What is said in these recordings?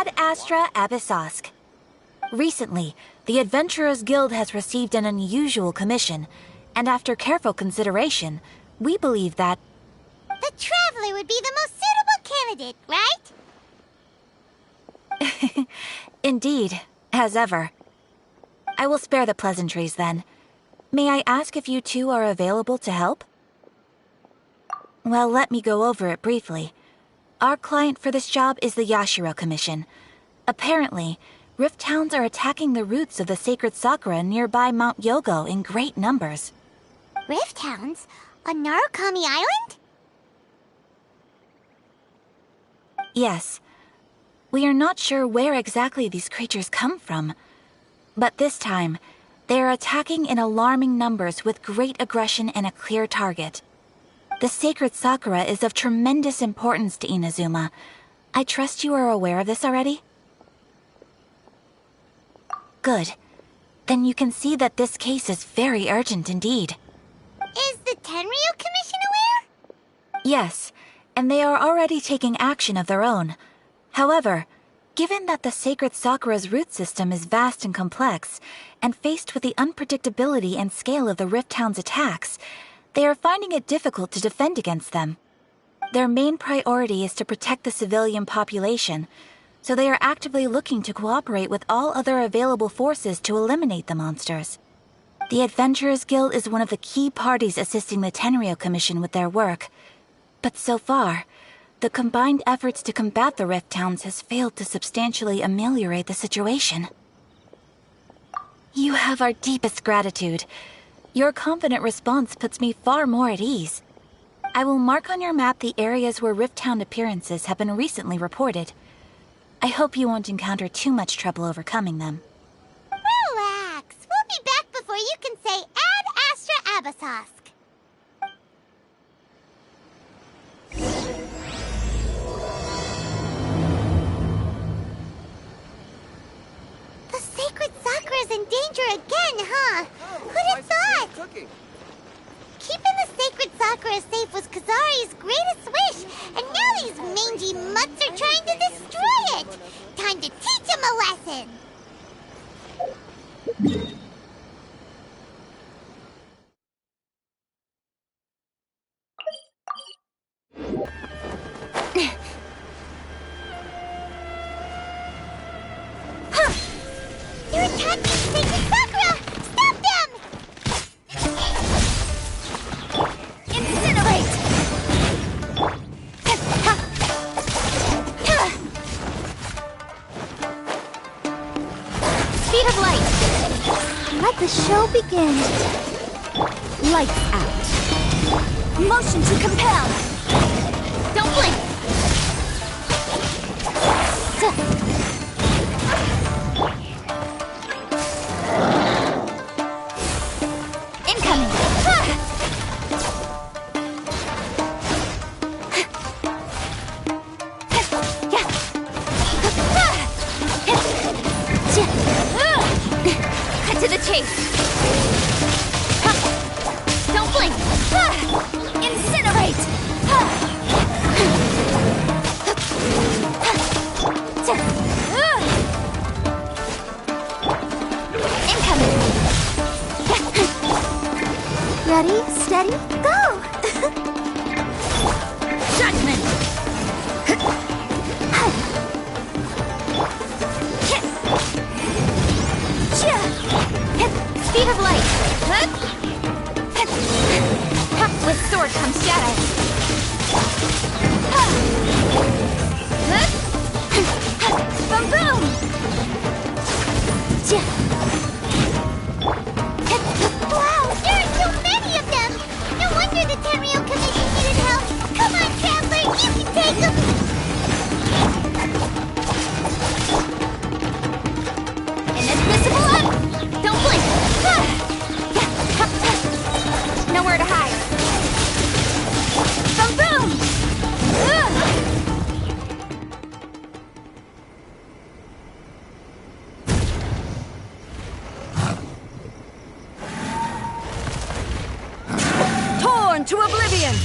Ad Astra Abyssosk. Recently, the Adventurers Guild has received an unusual commission, and after careful consideration, we believe that... The Traveler would be the most suitable candidate, right? Indeed, as ever. I will spare the pleasantries then. May I ask if you two are available to help? Well, let me go over it briefly. Our client for this job is the Yashiro Commission. Apparently, Rift Towns are attacking the roots of the sacred sakura nearby Mount Yogo in great numbers. Rift Hounds? On Narukami Island? Yes. We are not sure where exactly these creatures come from. But this time, they are attacking in alarming numbers with great aggression and a clear target. The sacred sakura is of tremendous importance to Inazuma. I trust you are aware of this already? Good. Then you can see that this case is very urgent indeed. Is the Tenryu Commission aware? Yes, and they are already taking action of their own. However, given that the sacred sakura's root system is vast and complex, and faced with the unpredictability and scale of the Rift Town's attacks, they are finding it difficult to defend against them. Their main priority is to protect the civilian population, so they are actively looking to cooperate with all other available forces to eliminate the monsters. The Adventurers Guild is one of the key parties assisting the Tenryu Commission with their work, but so far, the combined efforts to combat the Rift Towns has failed to substantially ameliorate the situation. You have our deepest gratitude. Your confident response puts me far more at ease. I will mark on your map the areas where Rift Town appearances have been recently reported. I hope you won't encounter too much trouble overcoming them. Relax. We'll be back before you can say Ad Astra Abyssosk. The sacred sakura's in danger again, huh? Who'd have thought? Keeping the sacred sakura safe was Kazari's greatest wish, and now these mangy mutts are trying to destroy it! Time to teach him a lesson! They're attacking sacred sakura! Stop them! Incinerate! Speed of light! Let the show begin. Lights out. Motion to compel! Don't blink! Incoming! Cut to the chase! Don't blink! Incinerate! Incoming! Ready, steady, go! Judgment! Speed of light! With sword comes shadow! Boom boom! Wow, there are so many of them! No wonder the Tenryu Commission needed help! Come on, Traveler, you can take them! Inadmissible up! Don't blink! Nowhere to hide! Boom boom! Torn to oblivion!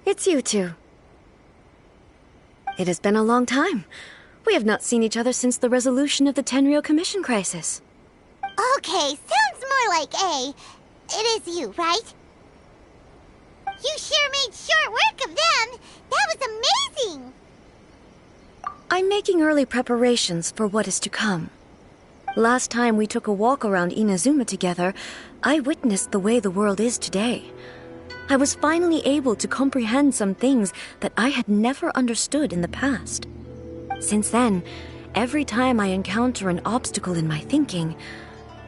It's you two. It has been a long time. We have not seen each other since the resolution of the Tenryo Commission crisis. Okay, sounds more like A. It is you, right? You sure made short work of them! That was amazing! I'm making early preparations for what is to come. Last time we took a walk around Inazuma together, I witnessed the way the world is today. I was finally able to comprehend some things that I had never understood in the past. Since then, every time I encounter an obstacle in my thinking,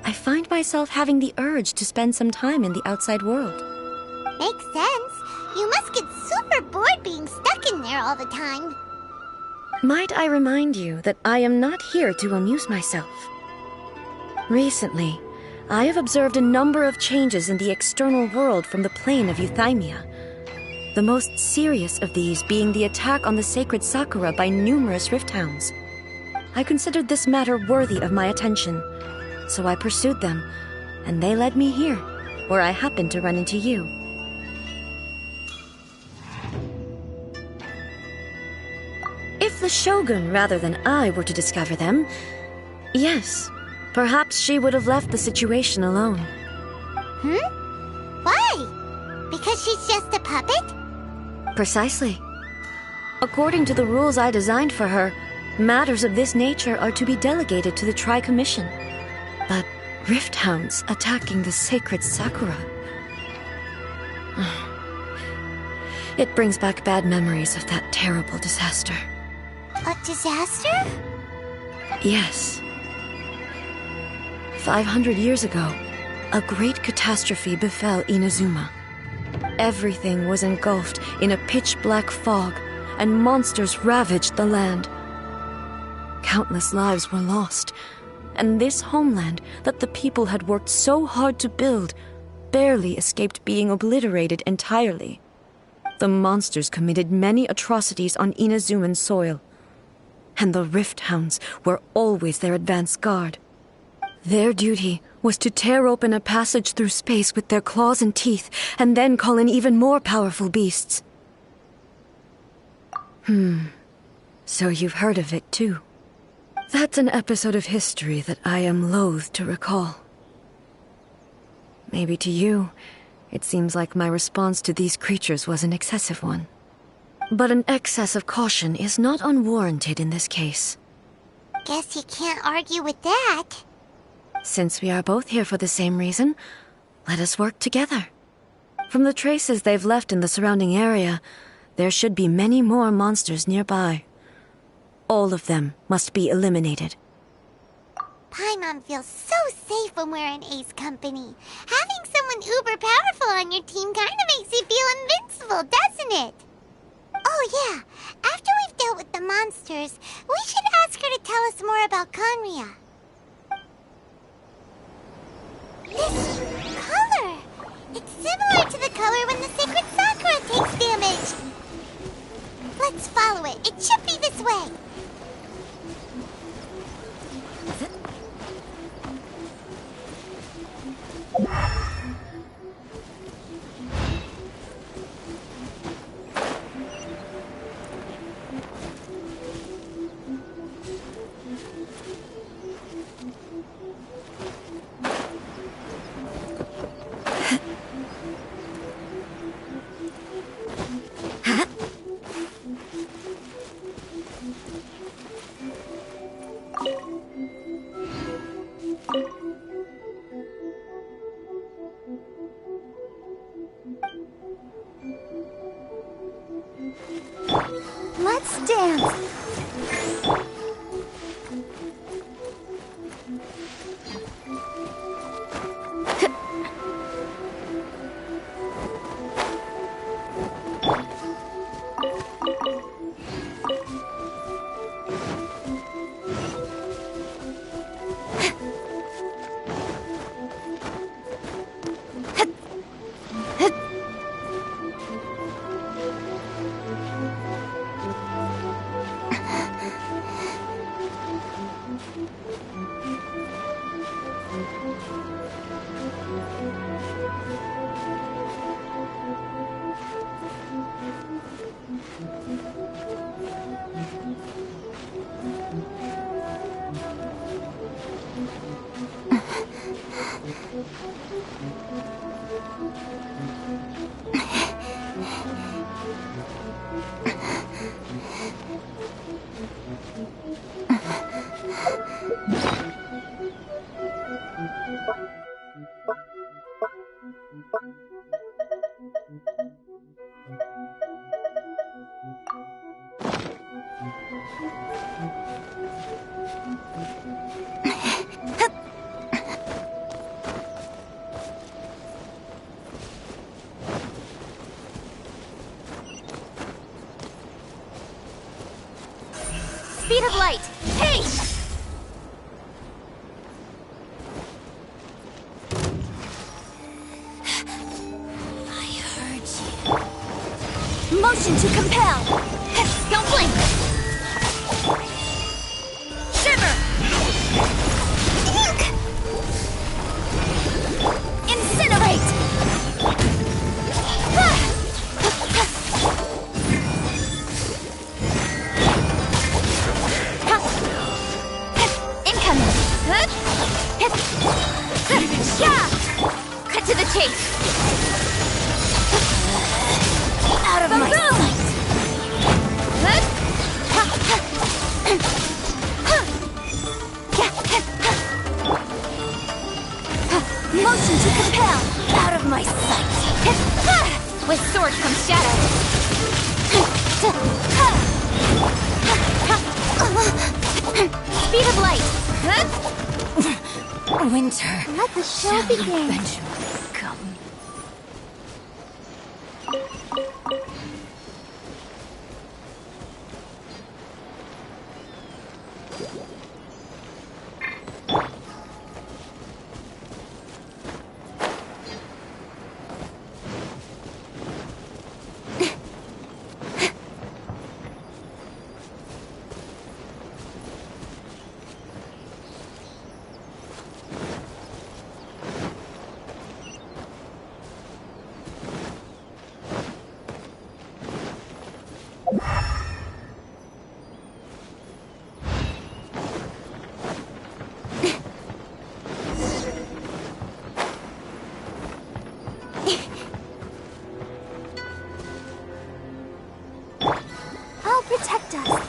I find myself having the urge to spend some time in the outside world. Makes sense. You must get super bored being stuck in there all the time. Might I remind you that I am not here to amuse myself. Recently, I have observed a number of changes in the external world from the plane of Euthymia. The most serious of these being the attack on the sacred Sakura by numerous rift hounds. I considered this matter worthy of my attention, so I pursued them, and they led me here, where I happened to run into you. If the Shogun rather than I were to discover them, yes, perhaps she would have left the situation alone. Why? Because she's just a puppet? Precisely. According to the rules I designed for her, matters of this nature are to be delegated to the Tri-Commission. But rift hounds attacking the sacred Sakura... It brings back bad memories of that terrible disaster. A disaster? Yes. 500 years ago, a great catastrophe befell Inazuma. Everything was engulfed in a pitch-black fog, and monsters ravaged the land. Countless lives were lost, and this homeland that the people had worked so hard to build barely escaped being obliterated entirely. The monsters committed many atrocities on Inazuman soil, and the rift hounds were always their advance guard. Their duty was to tear open a passage through space with their claws and teeth, and then call in even more powerful beasts. So you've heard of it too. That's an episode of history that I am loath to recall. Maybe to you, it seems like my response to these creatures was an excessive one. But an excess of caution is not unwarranted in this case. Guess you can't argue with that. Since we are both here for the same reason, let us work together. From the traces they've left in the surrounding area, there should be many more monsters nearby. All of them must be eliminated. Paimon feels so safe when we're in Ace company. Having someone uber powerful on your team kinda makes you feel invincible, doesn't it? Oh yeah, after we've dealt with the monsters, we should ask her to tell us more about Conria. This color! It's similar to the color when the sacred Sakura takes damage! Let's follow it. It should be this way. Let's dance. Speed of light! Hey! I heard you. Motion to compel! Don't blink! Shiver! Incinerate! Incoming! Cut to the chase! Out of my sight! Motion to compel! Out of my sight! With sword comes shadow! Speed of light! Winter. Let the show begin. Eventually come. I'll protect us.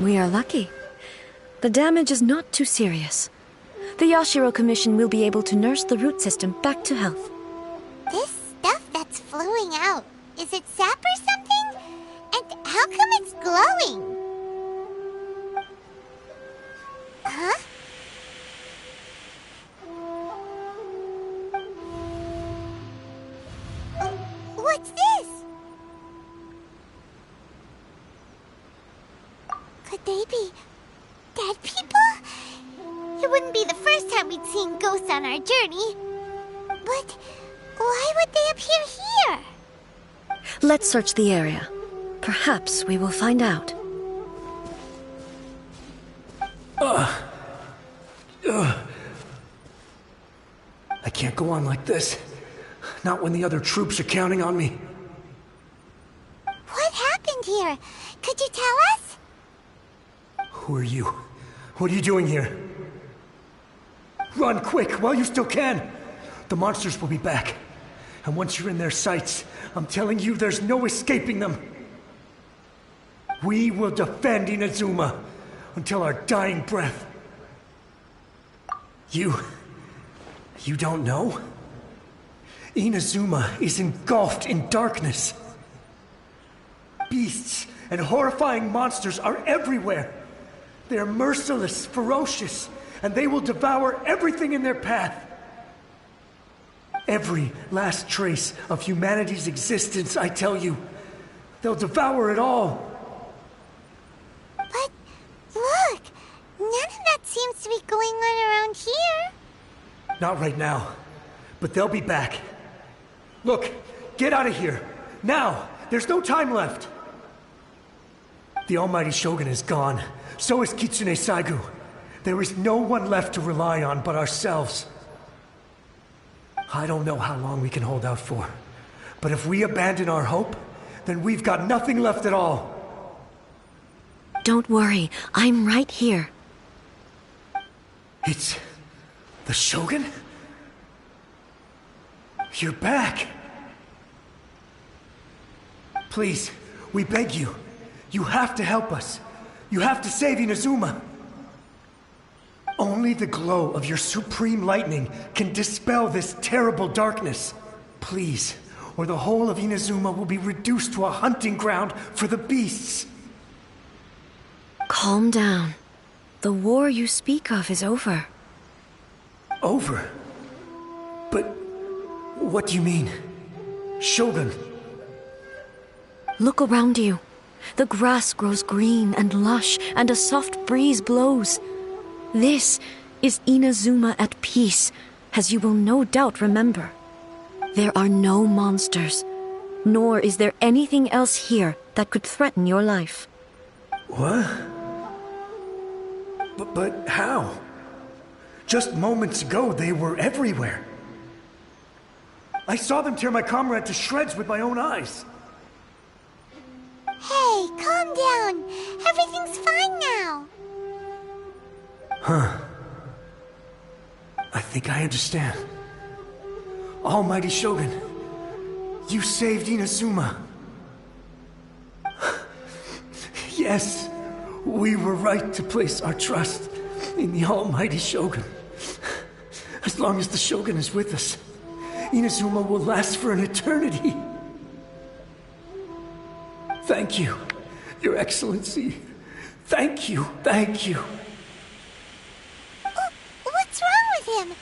We are lucky. The damage is not too serious. The Yashiro Commission will be able to nurse the root system back to health. This stuff that's flowing out, is it sap or something? And how come it's glowing? Huh? What's this? Could they be dead people? It wouldn't be the first time we'd seen ghosts on our journey. But why would they appear here? Let's search the area. Perhaps we will find out. I can't go on like this. Not when the other troops are counting on me. What happened here? Could you tell us? Who are you? What are you doing here? Run quick while you still can! The monsters will be back. And once you're in their sights, I'm telling you there's no escaping them. We will defend Inazuma until our dying breath. You don't know? Inazuma is engulfed in darkness. Beasts and horrifying monsters are everywhere. They are merciless, ferocious, and they will devour everything in their path. Every last trace of humanity's existence, I tell you. They'll devour it all. But look, none of that seems to be going on around here. Not right now, but they'll be back. Look, get out of here. Now! There's no time left! The Almighty Shogun is gone. So is Kitsune Saigu. There is no one left to rely on but ourselves. I don't know how long we can hold out for. But if we abandon our hope, then we've got nothing left at all. Don't worry, I'm right here. It's... the Shogun? You're back! Please, we beg you. You have to help us. You have to save Inazuma. Only the glow of your supreme lightning can dispel this terrible darkness. Please, or the whole of Inazuma will be reduced to a hunting ground for the beasts. Calm down. The war you speak of is over. Over? But what do you mean? Shogun? Look around you. The grass grows green and lush, and a soft breeze blows. This is Inazuma at peace, as you will no doubt remember. There are no monsters, nor is there anything else here that could threaten your life. What? But how? Just moments ago, they were everywhere. I saw them tear my comrade to shreds with my own eyes. Hey, calm down. Everything's fine now. Huh. I think I understand. Almighty Shogun, you saved Inazuma. Yes, we were right to place our trust in the Almighty Shogun. As long as the Shogun is with us, Inazuma will last for an eternity. Thank you, Your Excellency. Thank you, thank you. What's wrong with him?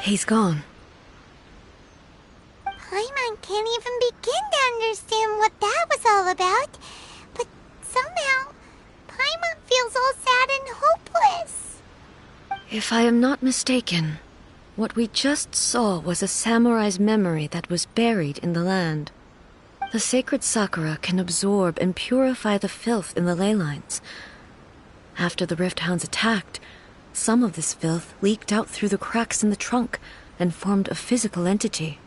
He's gone. Paimon can't even begin to understand what that was all about. But somehow, Paimon feels all sad and hopeless. If I am not mistaken, what we just saw was a samurai's memory that was buried in the land. The sacred sakura can absorb and purify the filth in the ley lines. After the Rift Hounds attacked, some of this filth leaked out through the cracks in the trunk and formed a physical entity.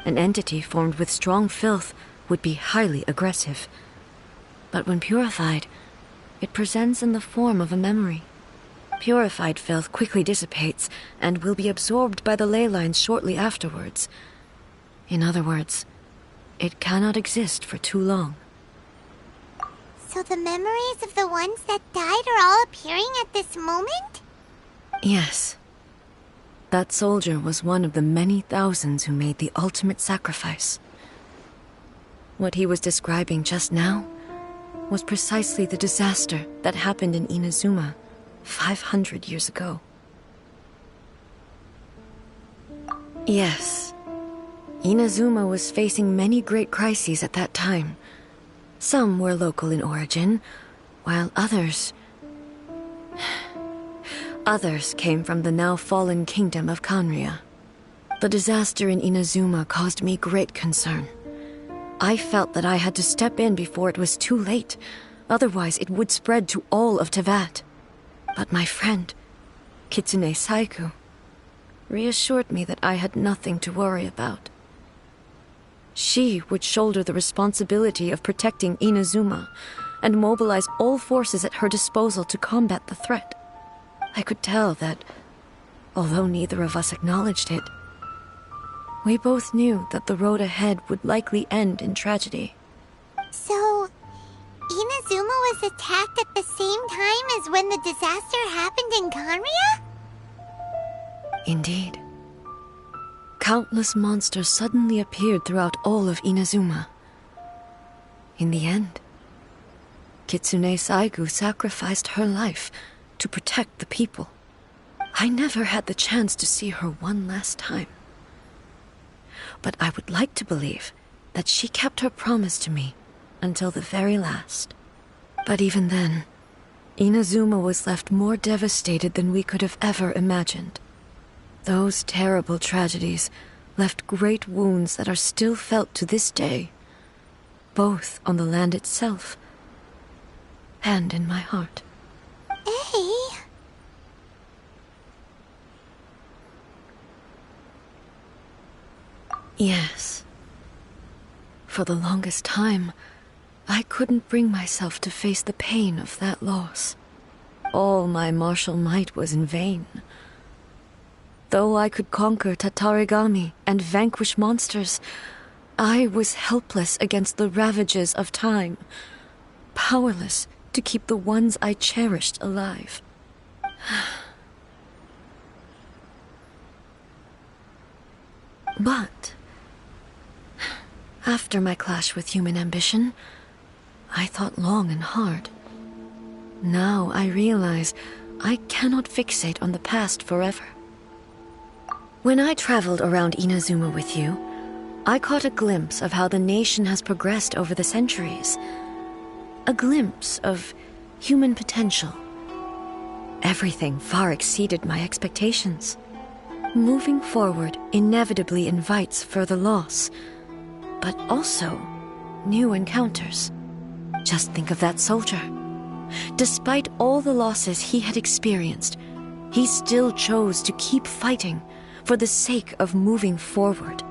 An entity formed with strong filth would be highly aggressive. But when purified, it presents in the form of a memory. Purified filth quickly dissipates and will be absorbed by the ley lines shortly afterwards. In other words, it cannot exist for too long. So the memories of the ones that died are all appearing at this moment? Yes. That soldier was one of the many thousands who made the ultimate sacrifice. What he was describing just now was precisely the disaster that happened in Inazuma 500 years ago. Yes. Inazuma was facing many great crises at that time. Some were local in origin, while others came from the now fallen kingdom of Kanria. The disaster in Inazuma caused me great concern. I felt that I had to step in before it was too late, otherwise it would spread to all of Teyvat. But my friend, Kitsune Saiku, reassured me that I had nothing to worry about. She would shoulder the responsibility of protecting Inazuma and mobilize all forces at her disposal to combat the threat. I could tell that, although neither of us acknowledged it, we both knew that the road ahead would likely end in tragedy. So, Inazuma was attacked at the same time as when the disaster happened in Kanria? Indeed. Countless monsters suddenly appeared throughout all of Inazuma. In the end, Kitsune Saigu sacrificed her life to protect the people. I never had the chance to see her one last time. But I would like to believe that she kept her promise to me until the very last. But even then, Inazuma was left more devastated than we could have ever imagined. Those terrible tragedies left great wounds that are still felt to this day, both on the land itself and in my heart. Hey. Yes. For the longest time, I couldn't bring myself to face the pain of that loss. All my martial might was in vain. Though I could conquer Tatarigami and vanquish monsters, I was helpless against the ravages of time, powerless to keep the ones I cherished alive. But after my clash with human ambition, I thought long and hard. Now I realize I cannot fixate on the past forever. When I traveled around Inazuma with you, I caught a glimpse of how the nation has progressed over the centuries. A glimpse of human potential. Everything far exceeded my expectations. Moving forward inevitably invites further loss, but also new encounters. Just think of that soldier. Despite all the losses he had experienced, he still chose to keep fighting for the sake of moving forward.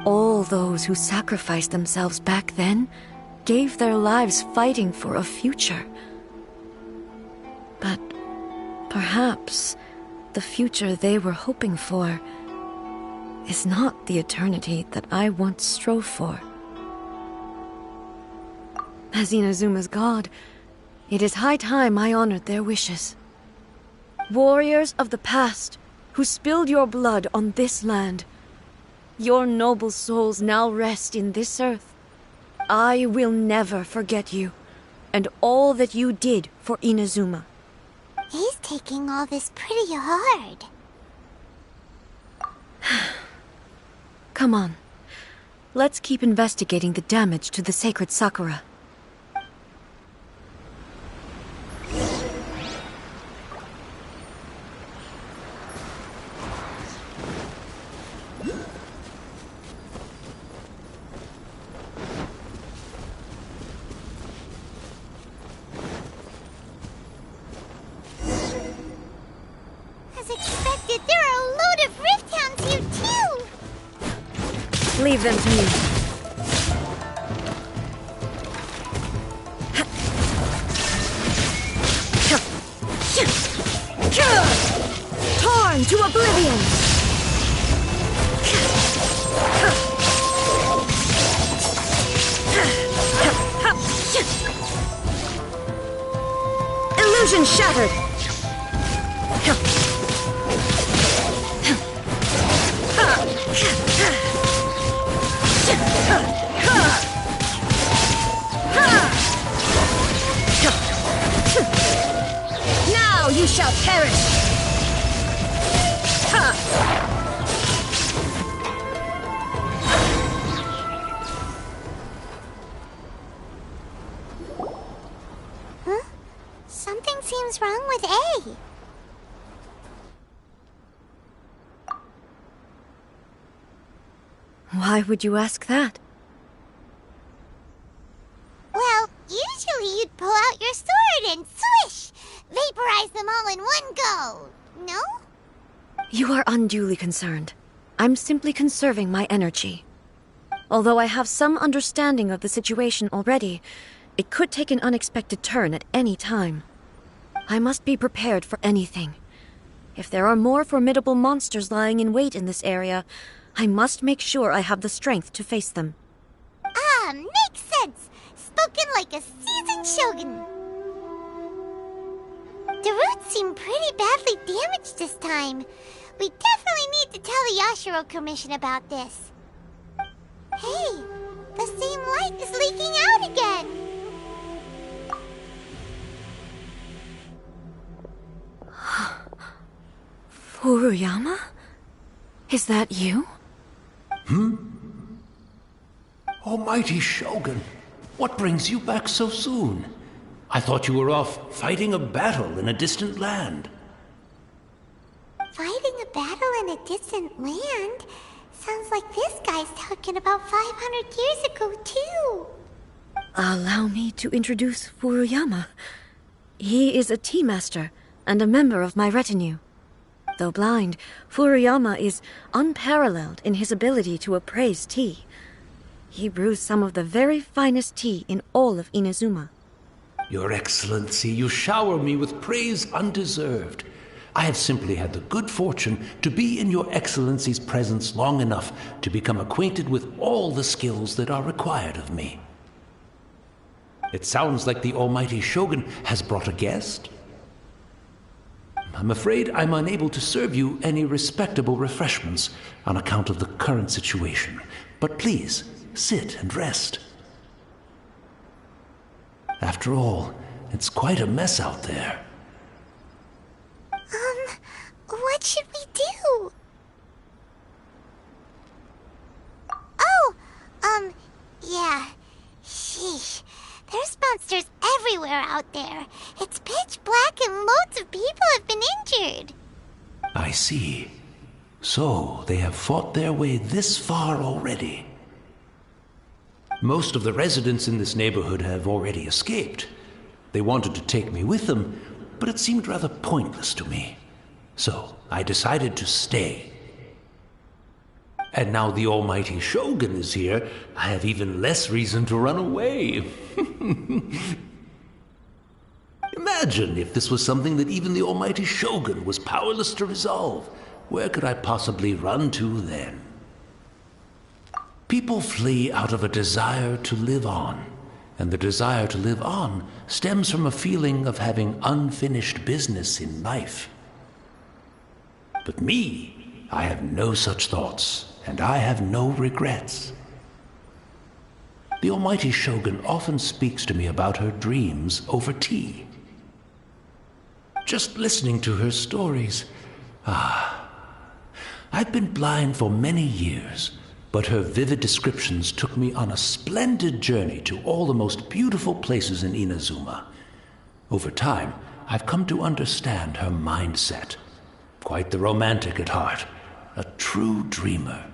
All those who sacrificed themselves back then gave their lives fighting for a future. But perhaps the future they were hoping for is not the eternity that I once strove for. As Inazuma's god, it is high time I honored their wishes. Warriors of the past who spilled your blood on this land, your noble souls now rest in this earth. I will never forget you, and all that you did for Inazuma. He's taking all this pretty hard. Come on. Let's keep investigating the damage to the sacred Sakura. As expected, there are a load of rift hounds here too! Leave them to me. Torn to oblivion! Illusion shattered! Now you shall perish! Huh? Something seems wrong with A. Why would you ask that? Well, usually you'd pull out your sword and swish! Vaporize them all in one go, no? You are unduly concerned. I'm simply conserving my energy. Although I have some understanding of the situation already, it could take an unexpected turn at any time. I must be prepared for anything. If there are more formidable monsters lying in wait in this area, I must make sure I have the strength to face them. Ah, makes sense! Spoken like a seasoned shogun! The roots seem pretty badly damaged this time. We definitely need to tell the Yashiro Commission about this. Hey, the same light is leaking out again! Furuyama? Is that you? Almighty Shogun, what brings you back so soon? I thought you were off fighting a battle in a distant land. Fighting a battle in a distant land? Sounds like this guy's talking about 500 years ago, too. Allow me to introduce Furuyama. He is a tea master and a member of my retinue. Though blind, Furuyama is unparalleled in his ability to appraise tea. He brews some of the very finest tea in all of Inazuma. Your Excellency, you shower me with praise undeserved. I have simply had the good fortune to be in Your Excellency's presence long enough to become acquainted with all the skills that are required of me. It sounds like the almighty Shogun has brought a guest. I'm afraid I'm unable to serve you any respectable refreshments on account of the current situation. But please, sit and rest. After all, it's quite a mess out there. What should we do? Oh, yeah. Sheesh. There's monsters everywhere out there. It's pitch black and loads of people have been injured. I see. So, they have fought their way this far already. Most of the residents in this neighborhood have already escaped. They wanted to take me with them, but it seemed rather pointless to me. So, I decided to stay. And now the almighty Shogun is here, I have even less reason to run away. Imagine if this was something that even the almighty Shogun was powerless to resolve. Where could I possibly run to then? People flee out of a desire to live on, and the desire to live on stems from a feeling of having unfinished business in life. But me, I have no such thoughts, and I have no regrets. The almighty Shogun often speaks to me about her dreams over tea. Just listening to her stories, I've been blind for many years, but her vivid descriptions took me on a splendid journey to all the most beautiful places in Inazuma. Over time, I've come to understand her mindset. Quite the romantic at heart, a true dreamer.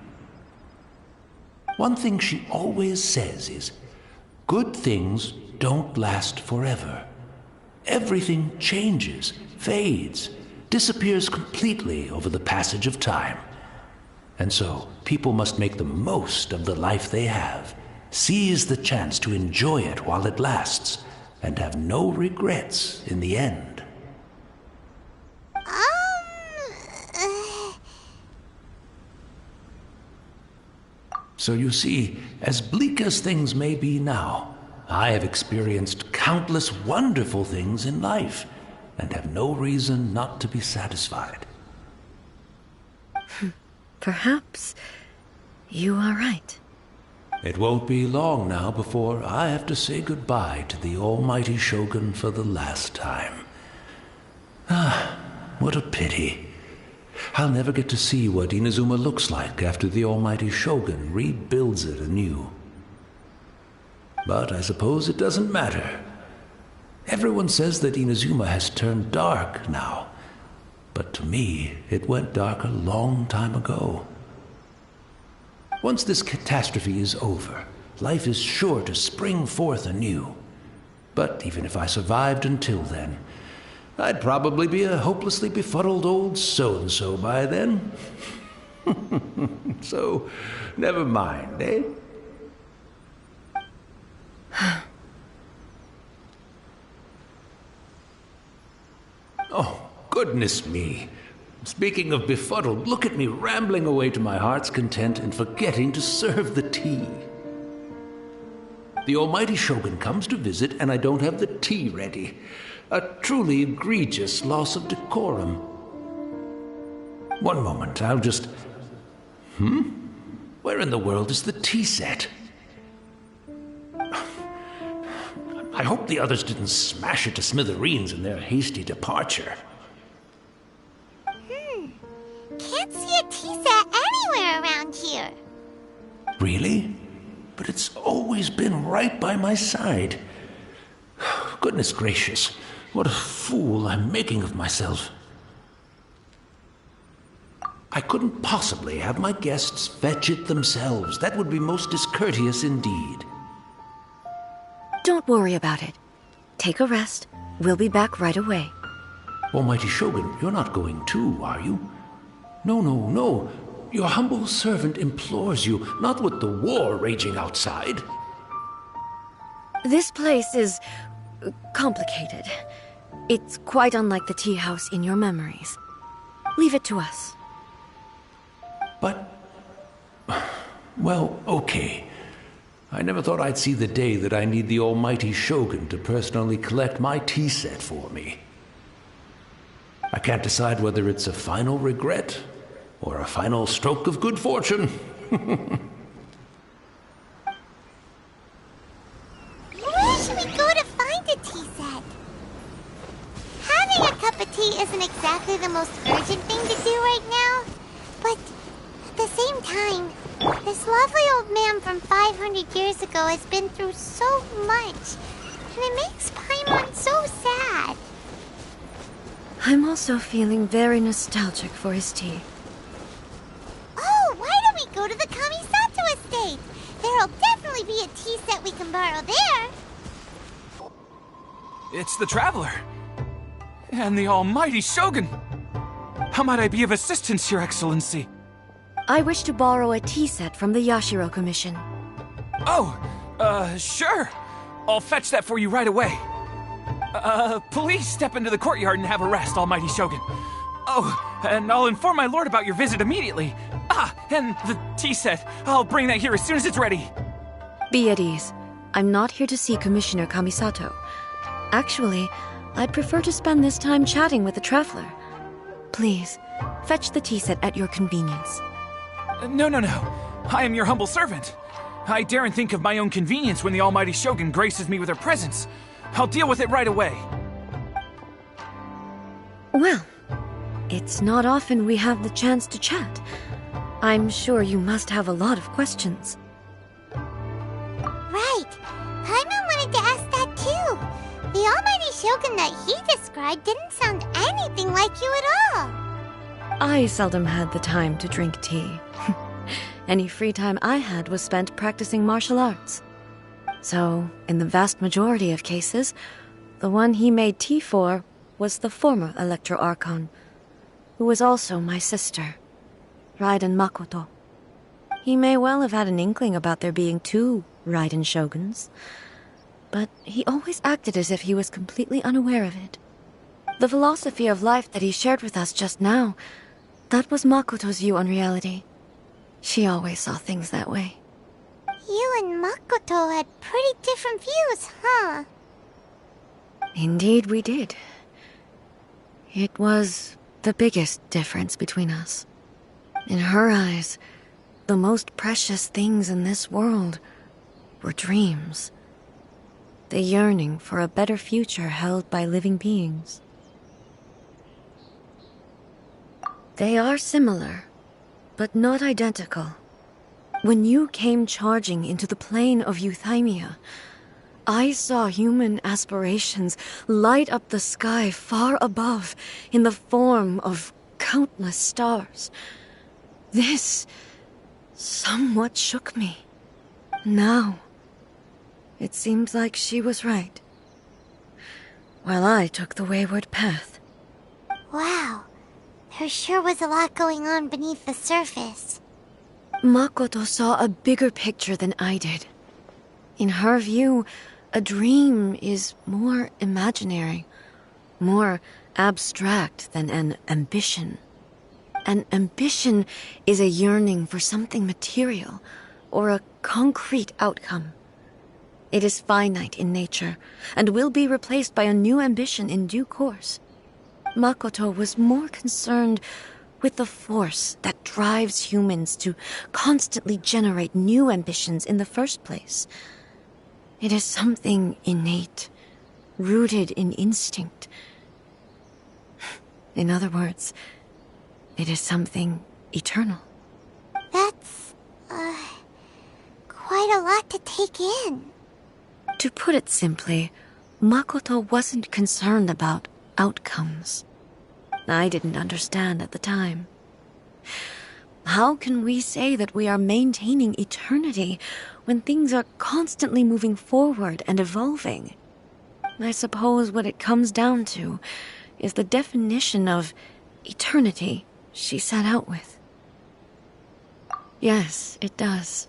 One thing she always says is, good things don't last forever. Everything changes, fades, disappears completely over the passage of time. And so, people must make the most of the life they have, seize the chance to enjoy it while it lasts, and have no regrets in the end. So you see, as bleak as things may be now, I have experienced countless wonderful things in life, and have no reason not to be satisfied. Perhaps you are right. It won't be long now before I have to say goodbye to the almighty Shogun for the last time. What a pity. I'll never get to see what Inazuma looks like after the almighty Shogun rebuilds it anew. But I suppose it doesn't matter. Everyone says that Inazuma has turned dark now, but to me, it went dark a long time ago. Once this catastrophe is over, life is sure to spring forth anew. But even if I survived until then, I'd probably be a hopelessly befuddled old so-and-so by then. So, never mind, eh? Oh, goodness me. Speaking of befuddled, look at me rambling away to my heart's content and forgetting to serve the tea. The almighty Shogun comes to visit and I don't have the tea ready. A truly egregious loss of decorum. One moment, I'll just... Where in the world is the tea set? I hope the others didn't smash it to smithereens in their hasty departure. Can't see a tea set anywhere around here. Really? But it's always been right by my side. Goodness gracious, what a fool I'm making of myself. I couldn't possibly have my guests fetch it themselves. That would be most discourteous indeed. Don't worry about it. Take a rest. We'll be back right away. Almighty Shogun, you're not going too, are you? No, no, no. Your humble servant implores you, not with the war raging outside. This place is complicated. It's quite unlike the tea house in your memories. Leave it to us. But... well, okay. I never thought I'd see the day that I need the almighty Shogun to personally collect my tea set for me. I can't decide whether it's a final regret or a final stroke of good fortune. Where should we go to find a tea set? Having a cup of tea isn't exactly the most urgent thing to do right now, but at the same time, this lovely old man from 500 years ago has been through so much, and it makes Paimon so sad. I'm also feeling very nostalgic for his tea. Oh, why don't we go to the Kamisato estate? There'll definitely be a tea set we can borrow there. It's the Traveler. And the almighty Shogun. How might I be of assistance, Your Excellency? I wish to borrow a tea set from the Yashiro Commission. Oh, sure. I'll fetch that for you right away. Please step into the courtyard and have a rest, almighty Shogun. Oh, and I'll inform my lord about your visit immediately. Ah, and the tea set. I'll bring that here as soon as it's ready. Be at ease. I'm not here to see Commissioner Kamisato. Actually, I'd prefer to spend this time chatting with the Traveler. Please, fetch the tea set at your convenience. No. I am your humble servant. I daren't think of my own convenience when the almighty Shogun graces me with her presence. I'll deal with it right away. Well, it's not often we have the chance to chat. I'm sure you must have a lot of questions. Right. Paimon wanted to ask that too. The almighty Shogun that he described didn't sound anything like you at all. I seldom had the time to drink tea. Any free time I had was spent practicing martial arts. So, in the vast majority of cases, the one he made tea for was the former Electro Archon, who was also my sister, Raiden Makoto. He may well have had an inkling about there being two Raiden Shoguns, but he always acted as if he was completely unaware of it. The philosophy of life that he shared with us just now, that was Makoto's view on reality. She always saw things that way. You and Makoto had pretty different views, huh? Indeed we did. It was the biggest difference between us. In her eyes, the most precious things in this world were dreams. The yearning for a better future held by living beings. They are similar, but not identical. When you came charging into the plane of Euthymia, I saw human aspirations light up the sky far above in the form of countless stars. This somewhat shook me. Now, it seems like she was right, while I took the wayward path. Wow. There sure was a lot going on beneath the surface. Makoto saw a bigger picture than I did. In her view, a dream is more imaginary, more abstract than an ambition. An ambition is a yearning for something material, or a concrete outcome. It is finite in nature, and will be replaced by a new ambition in due course. Makoto was more concerned with the force that drives humans to constantly generate new ambitions in the first place. It is something innate, rooted in instinct. In other words, it is something eternal. That's, quite a lot to take in. To put it simply, Makoto wasn't concerned about outcomes. I didn't understand at the time. How can we say that we are maintaining eternity when things are constantly moving forward and evolving? I suppose what it comes down to is the definition of eternity she set out with. Yes, it does.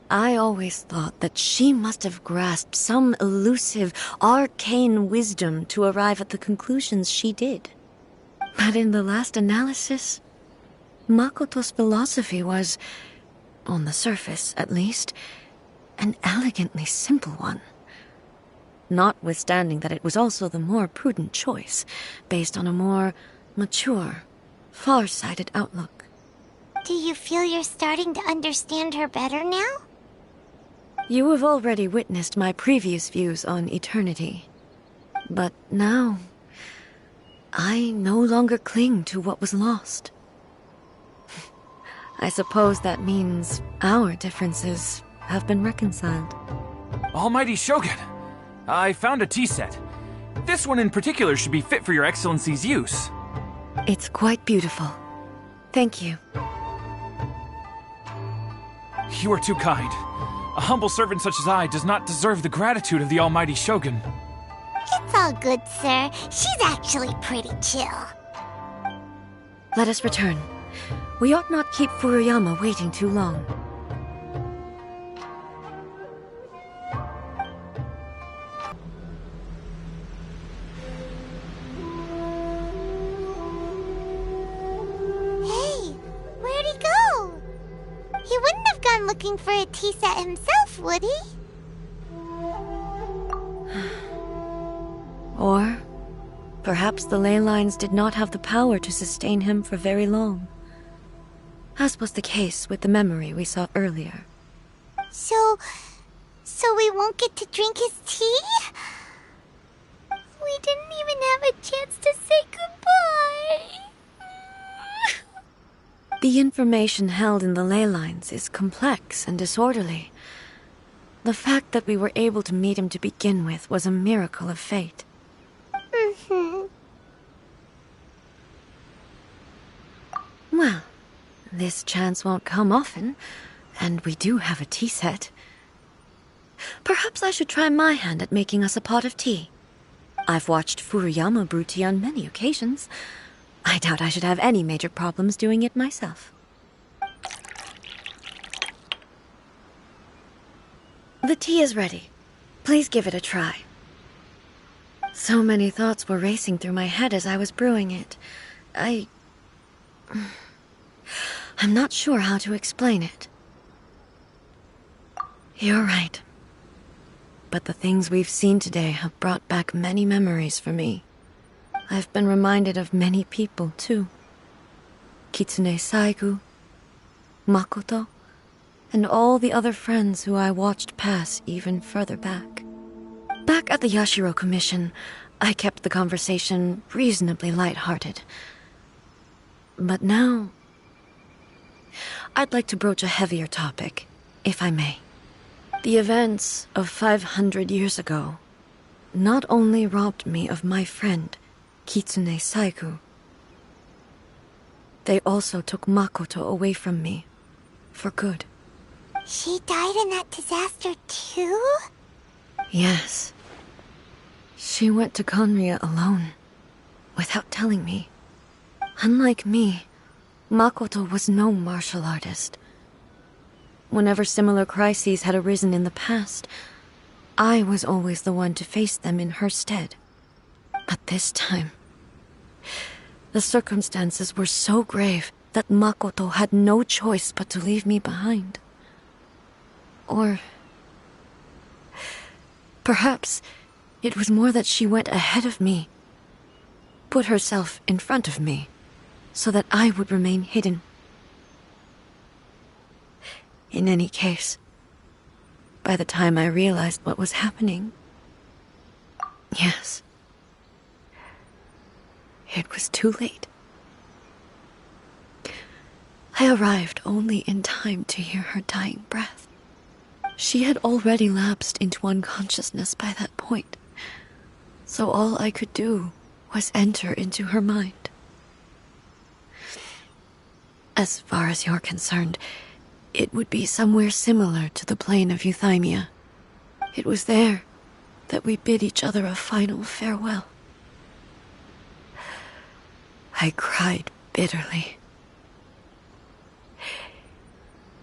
I always thought that she must have grasped some elusive, arcane wisdom to arrive at the conclusions she did. But in the last analysis, Makoto's philosophy was, on the surface at least, an elegantly simple one. Notwithstanding that it was also the more prudent choice, based on a more mature, far-sighted outlook. Do you feel you're starting to understand her better now? You have already witnessed my previous views on eternity. But now, I no longer cling to what was lost. I suppose that means our differences have been reconciled. Almighty Shogun, I found a tea set. This one in particular should be fit for your Excellency's use. It's quite beautiful. Thank you. You are too kind. A humble servant such as I does not deserve the gratitude of the Almighty Shogun. It's all good, sir. She's actually pretty chill. Let us return. We ought not keep Furuyama waiting too long. Hey, where'd he go? He wouldn't have gone looking for a tea set himself, would he? Or perhaps the ley lines did not have the power to sustain him for very long, as was the case with the memory we saw earlier. So we won't get to drink his tea? We didn't even have a chance to say goodbye. The information held in the ley lines is complex and disorderly. The fact that we were able to meet him to begin with was a miracle of fate. Well, this chance won't come often, and we do have a tea set. Perhaps I should try my hand at making us a pot of tea. I've watched Furuyama brew tea on many occasions. I doubt I should have any major problems doing it myself. The tea is ready. Please give it a try. So many thoughts were racing through my head as I was brewing it. I'm not sure how to explain it. You're right. But the things we've seen today have brought back many memories for me. I've been reminded of many people, too. Kitsune Saigu, Makoto, and all the other friends who I watched pass even further back. Back at the Yashiro Commission, I kept the conversation reasonably light-hearted. But now, I'd like to broach a heavier topic, if I may. The events of 500 years ago not only robbed me of my friend, Kitsune Saigu, they also took Makoto away from me, for good. She died in that disaster too? Yes. She went to Conria alone, without telling me. Unlike me, Makoto was no martial artist. Whenever similar crises had arisen in the past, I was always the one to face them in her stead. But this time, the circumstances were so grave that Makoto had no choice but to leave me behind. Or perhaps it was more that she went ahead of me, put herself in front of me, so that I would remain hidden. In any case, by the time I realized what was happening, yes, it was too late. I arrived only in time to hear her dying breath. She had already lapsed into unconsciousness by that point, so all I could do was enter into her mind. As far as you're concerned, it would be somewhere similar to the plane of Euthymia. It was there, that we bid each other a final farewell. I cried bitterly.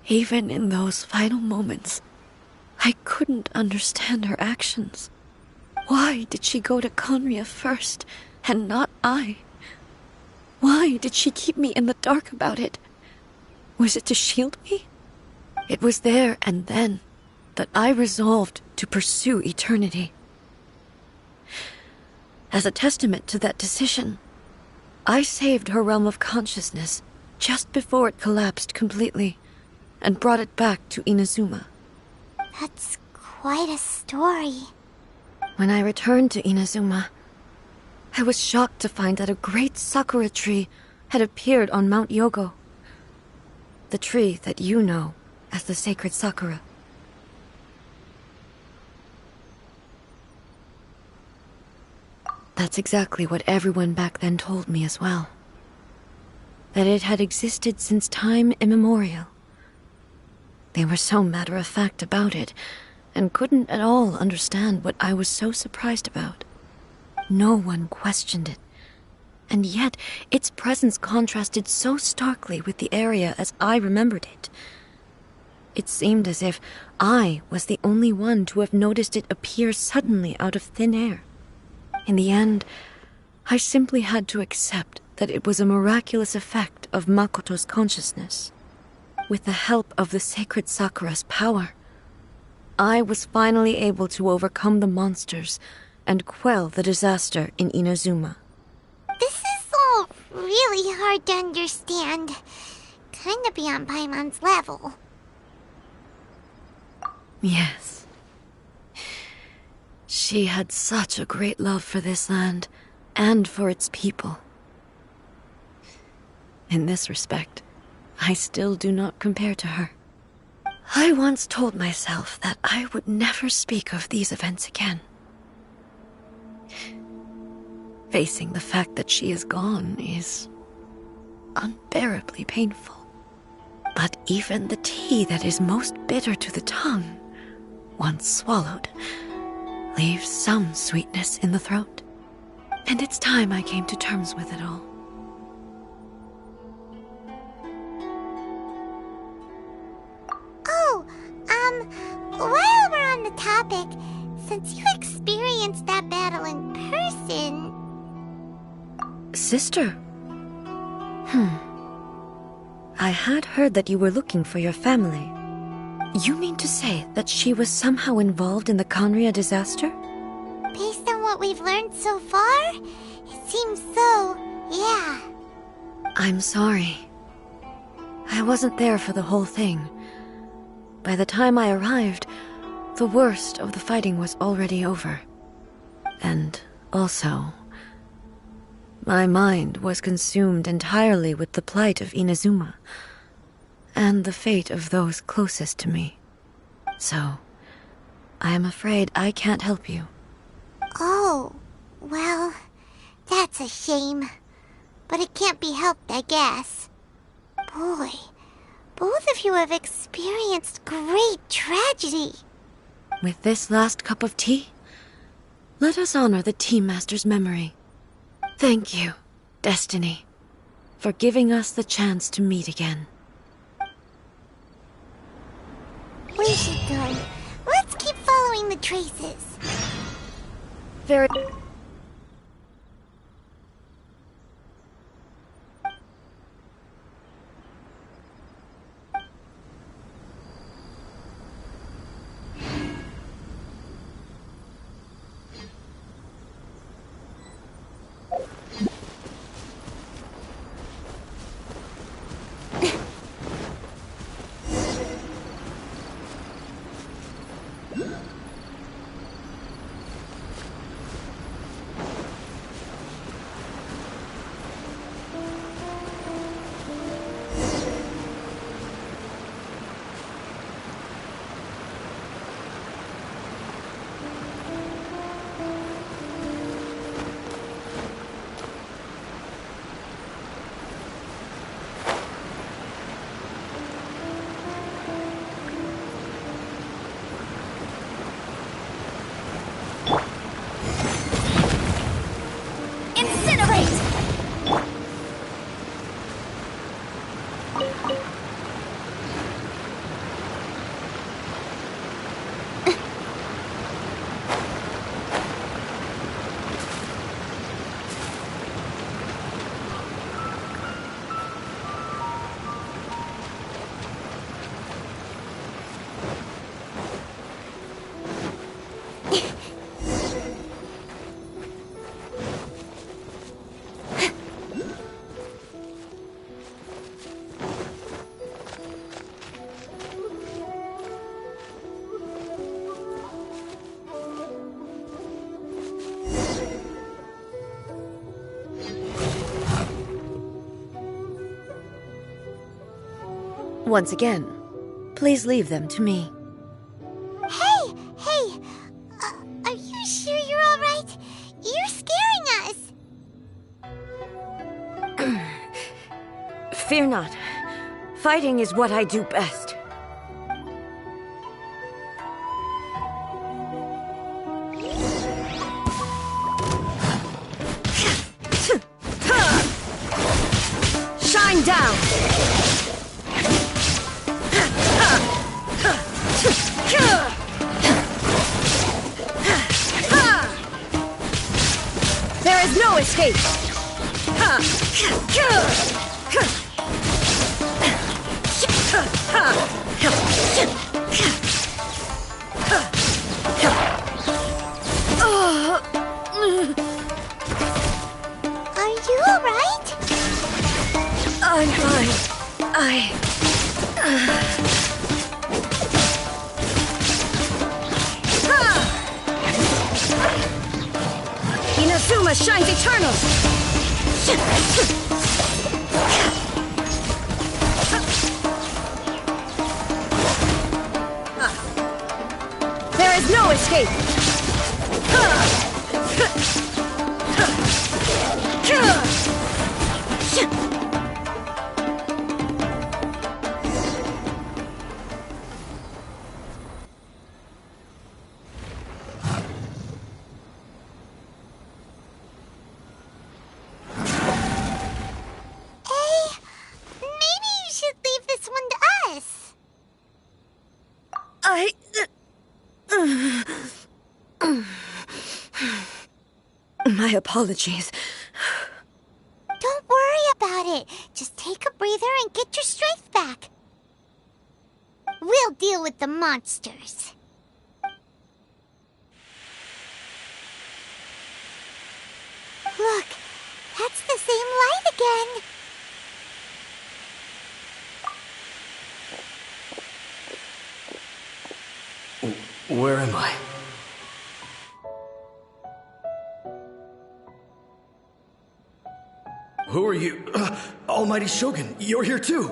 Even in those final moments, I couldn't understand her actions. Why did she go to Conria first, and not I? Why did she keep me in the dark about it? Was it to shield me? It was there and then that I resolved to pursue eternity. As a testament to that decision, I saved her realm of consciousness just before it collapsed completely, and brought it back to Inazuma. That's quite a story. When I returned to Inazuma, I was shocked to find that a great sakura tree had appeared on Mount Yogo. The tree that you know as the sacred sakura. That's exactly what everyone back then told me as well. That it had existed since time immemorial. They were so matter-of-fact about it, and couldn't at all understand what I was so surprised about. No one questioned it, and yet its presence contrasted so starkly with the area as I remembered it. It seemed as if I was the only one to have noticed it appear suddenly out of thin air. In the end, I simply had to accept that it was a miraculous effect of Makoto's consciousness. With the help of the sacred Sakura's power, I was finally able to overcome the monsters and quell the disaster in Inazuma. This is all really hard to understand. Kinda beyond Paimon's level. Yes. She had such a great love for this land, and for its people. In this respect, I still do not compare to her. I once told myself that I would never speak of these events again. Facing the fact that she is gone is unbearably painful. But even the tea that is most bitter to the tongue, once swallowed, leaves some sweetness in the throat. And it's time I came to terms with it all. Oh, while we're on the topic, since you experienced that battle in person... Sister? I had heard that you were looking for your family. You mean to say that she was somehow involved in the Conria disaster? Based on what we've learned so far, it seems so, yeah. I'm sorry. I wasn't there for the whole thing. By the time I arrived, the worst of the fighting was already over. And also, my mind was consumed entirely with the plight of Inazuma, and the fate of those closest to me. So, I am afraid I can't help you. Oh, well, that's a shame. But it can't be helped, I guess. Boy, both of you have experienced great tragedy. With this last cup of tea, let us honor the Tea Master's memory. Thank you, Destiny, for giving us the chance to meet again. We should go. Let's keep following the traces. Very... Once again, please leave them to me. Hey! Are you sure you're alright? You're scaring us! Fear not. Fighting is what I do best. Shine down! There is no escape! Are you alright? I'm fine. Inazuma shines eternal! There is no escape! My apologies. Don't worry about it. Just take a breather and get your strength back. We'll deal with the monsters. Look, that's the same light again. Where am I? Who are you? Almighty Shogun, you're here too!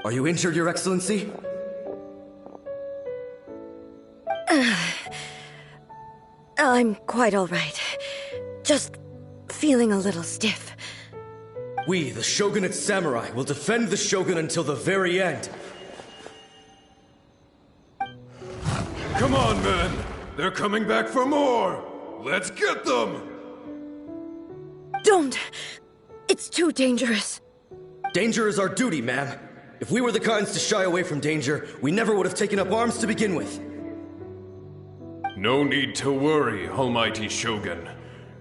Are you injured, Your Excellency? I'm quite all right. Just feeling a little stiff. We, the Shogunate Samurai, will defend the Shogun until the very end. Come on, men! They're coming back for more! Let's get them! Don't! It's too dangerous. Danger is our duty, ma'am. If we were the kinds to shy away from danger, we never would have taken up arms to begin with. No need to worry, Almighty Shogun.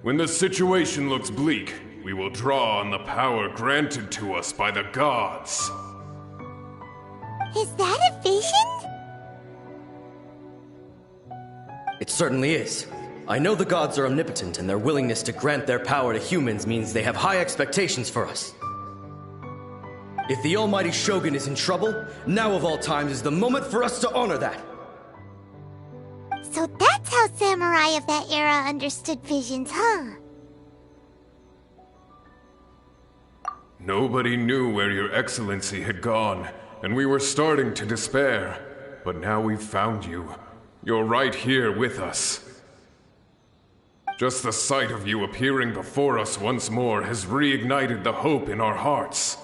When the situation looks bleak, we will draw on the power granted to us by the gods. Is that a vision? It certainly is. I know the gods are omnipotent, and their willingness to grant their power to humans means they have high expectations for us. If the Almighty Shogun is in trouble, now of all times is the moment for us to honor that. So that's how samurai of that era understood visions, huh? Nobody knew where Your Excellency had gone, and we were starting to despair. But now we've found you. You're right here with us. Just the sight of you appearing before us once more has reignited the hope in our hearts.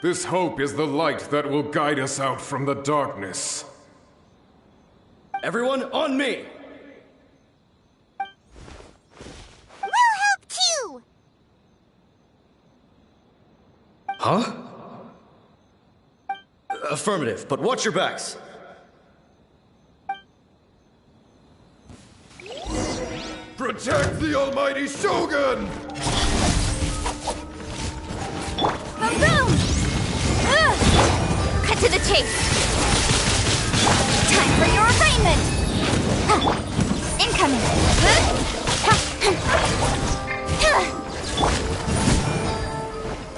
This hope is the light that will guide us out from the darkness. Everyone, on me! We'll help too! Huh? Affirmative, but watch your backs. Protect the Almighty Shogun! Boom! Cut to the chase! Time for your arraignment! Incoming!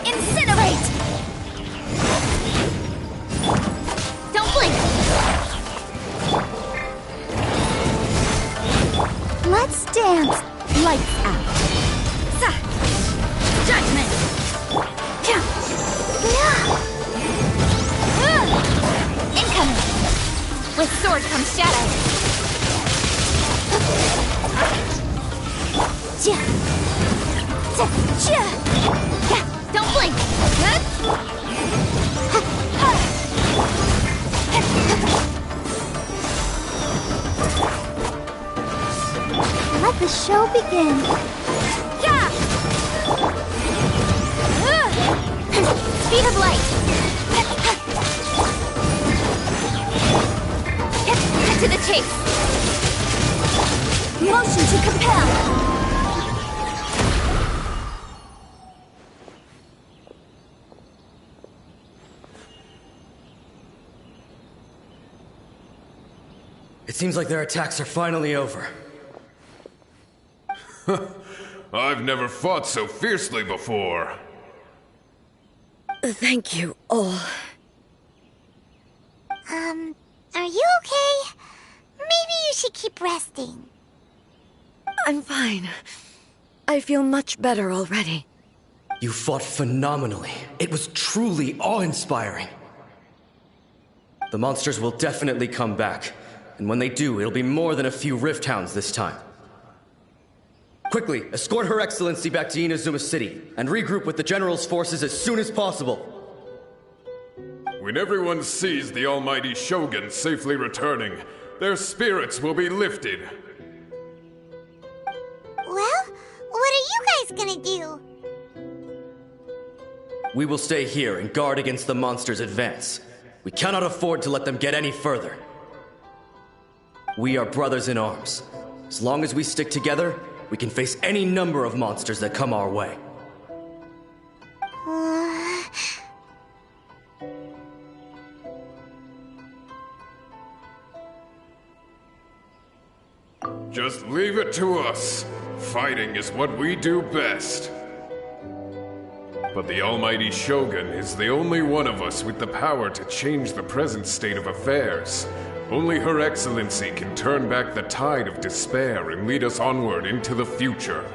Incinerate! Don't blink! Let's dance! Lights out! Judgment! shadow. Don't blink. Let the show begin. Speed of light. Get to the chase. Motion to compel. It seems like their attacks are finally over. I've never fought so fiercely before. Thank you all. Are you okay? Maybe you should keep resting. I'm fine. I feel much better already. You fought phenomenally. It was truly awe-inspiring. The monsters will definitely come back. And when they do, it'll be more than a few Rift Hounds this time. Quickly, escort Her Excellency back to Inazuma City, and regroup with the General's forces as soon as possible. When everyone sees the almighty Shogun safely returning, their spirits will be lifted. Well, what are you guys gonna do? We will stay here and guard against the monsters' advance. We cannot afford to let them get any further. We are brothers in arms. As long as we stick together, we can face any number of monsters that come our way. Just leave it to us. Fighting is what we do best. But the almighty Shogun is the only one of us with the power to change the present state of affairs. Only Her Excellency can turn back the tide of despair and lead us onward into the future.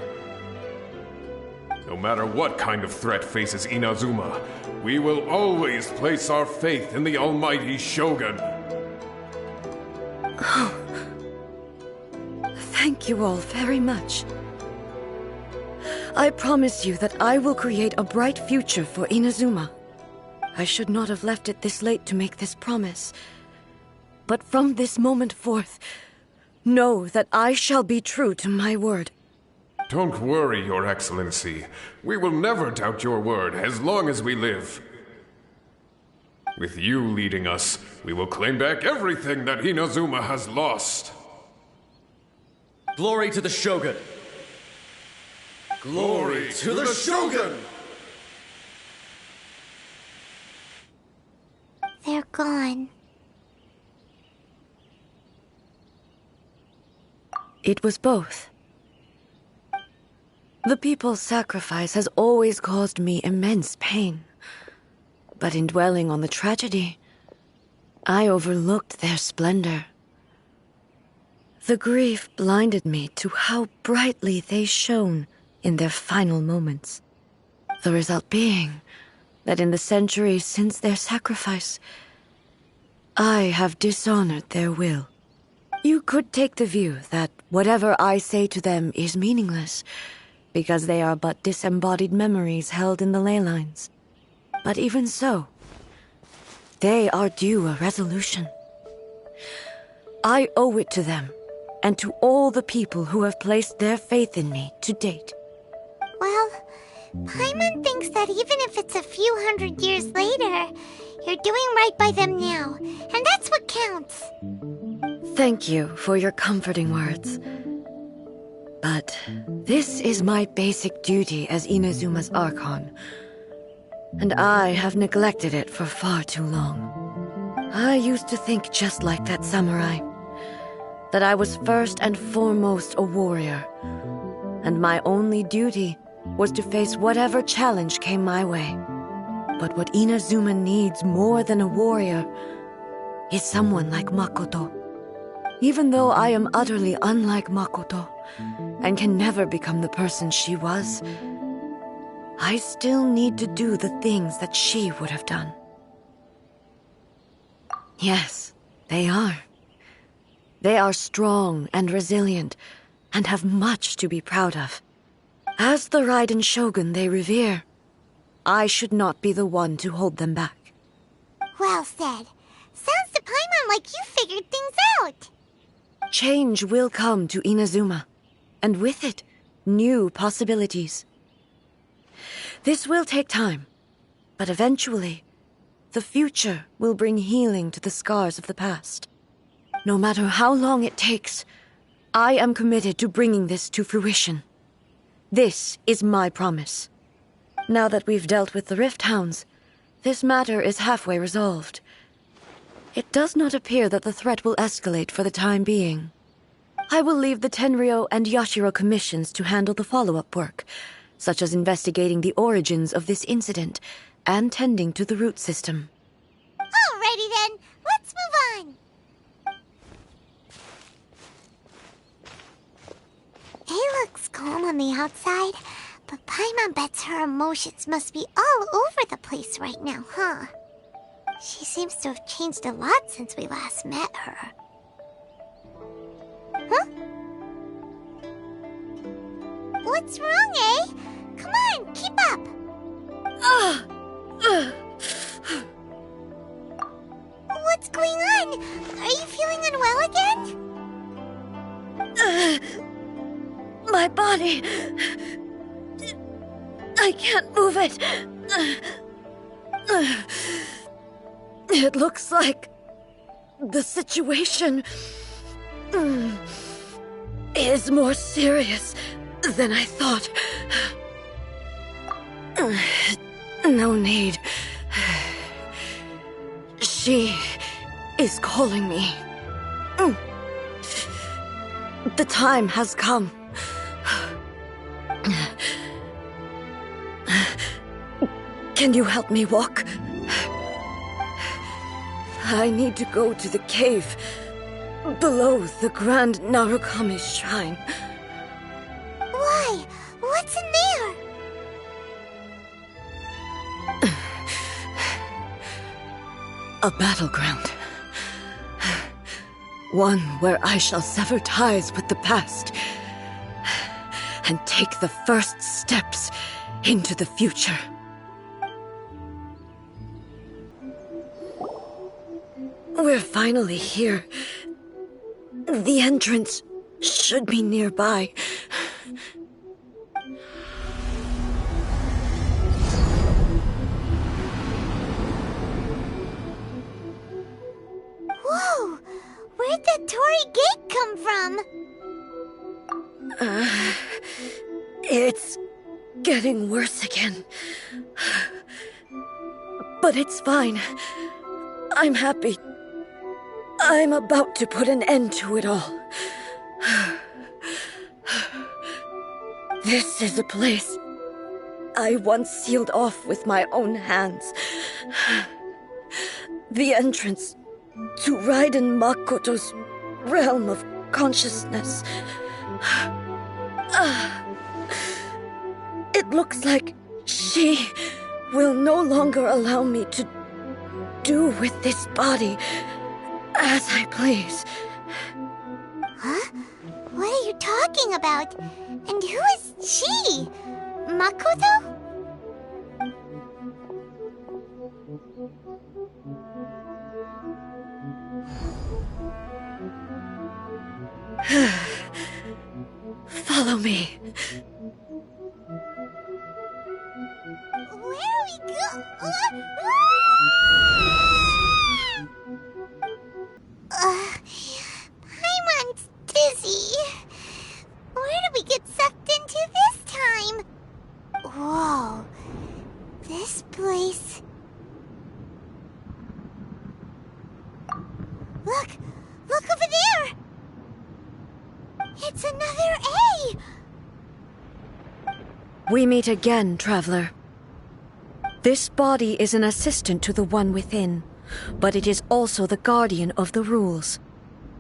No matter what kind of threat faces Inazuma, we will always place our faith in the almighty Shogun. Oh. Thank you all very much. I promise you that I will create a bright future for Inazuma. I should not have left it this late to make this promise. But from this moment forth, know that I shall be true to my word. Don't worry, Your Excellency. We will never doubt your word as long as we live. With you leading us, we will claim back everything that Inazuma has lost. Glory to the Shogun! Glory to the Shogun! They're gone. It was both. The people's sacrifice has always caused me immense pain. But in dwelling on the tragedy, I overlooked their splendor. The grief blinded me to how brightly they shone in their final moments. The result being that in the centuries since their sacrifice, I have dishonored their will. You could take the view that whatever I say to them is meaningless, because they are but disembodied memories held in the ley lines. But even so, they are due a resolution. I owe it to them, and to all the people who have placed their faith in me to date. Well, Paimon thinks that even if it's a few hundred years later, you're doing right by them now, and that's what counts. Thank you for your comforting words. But this is my basic duty as Inazuma's Archon, and I have neglected it for far too long. I used to think just like that samurai, that I was first and foremost a warrior, and my only duty was to face whatever challenge came my way. But what Inazuma needs more than a warrior is someone like Makoto. Even though I am utterly unlike Makoto, and can never become the person she was, I still need to do the things that she would have done. Yes, they are. They are strong and resilient, and have much to be proud of. As the Raiden Shogun they revere, I should not be the one to hold them back. Well said. Sounds to Paimon like you figured things out. Change will come to Inazuma, and with it, new possibilities. This will take time, but eventually, the future will bring healing to the scars of the past. No matter how long it takes, I am committed to bringing this to fruition. This is my promise. Now that we've dealt with the Rift Hounds, this matter is halfway resolved. It does not appear that the threat will escalate for the time being. I will leave the Tenryo and Yashiro commissions to handle the follow-up work, such as investigating the origins of this incident and tending to the root system. Alrighty then, let's move on. It looks calm on the outside, but Paimon bets her emotions must be all over the place right now, huh? She seems to have changed a lot since we last met her. Huh? What's wrong, eh? Come on, keep up! What's going on? Are you feeling unwell again? My body... I can't move it. It looks like the situation is more serious than I thought. No need. She is calling me. The time has come. Can you help me walk? I need to go to the cave below the Grand Narukami Shrine. Why? What's in there? A battleground. One where I shall sever ties with the past and take the first steps into the future. We're finally here. The entrance should be nearby. Whoa! Where'd that Torii gate come from? It's getting worse again. But it's fine. I'm happy. I'm about to put an end to it all. This is a place I once sealed off with my own hands. The entrance to Raiden Makoto's realm of consciousness. It looks like she will no longer allow me to do with this body as I please. Huh? What are you talking about? And who is she? Makoto? Follow me. Where are we Paimon's dizzy. Where did we get sucked into this time? Whoa. This place... Look! Look over there! It's another A! We meet again, traveler. This body is an assistant to the one within, but it is also the guardian of the rules.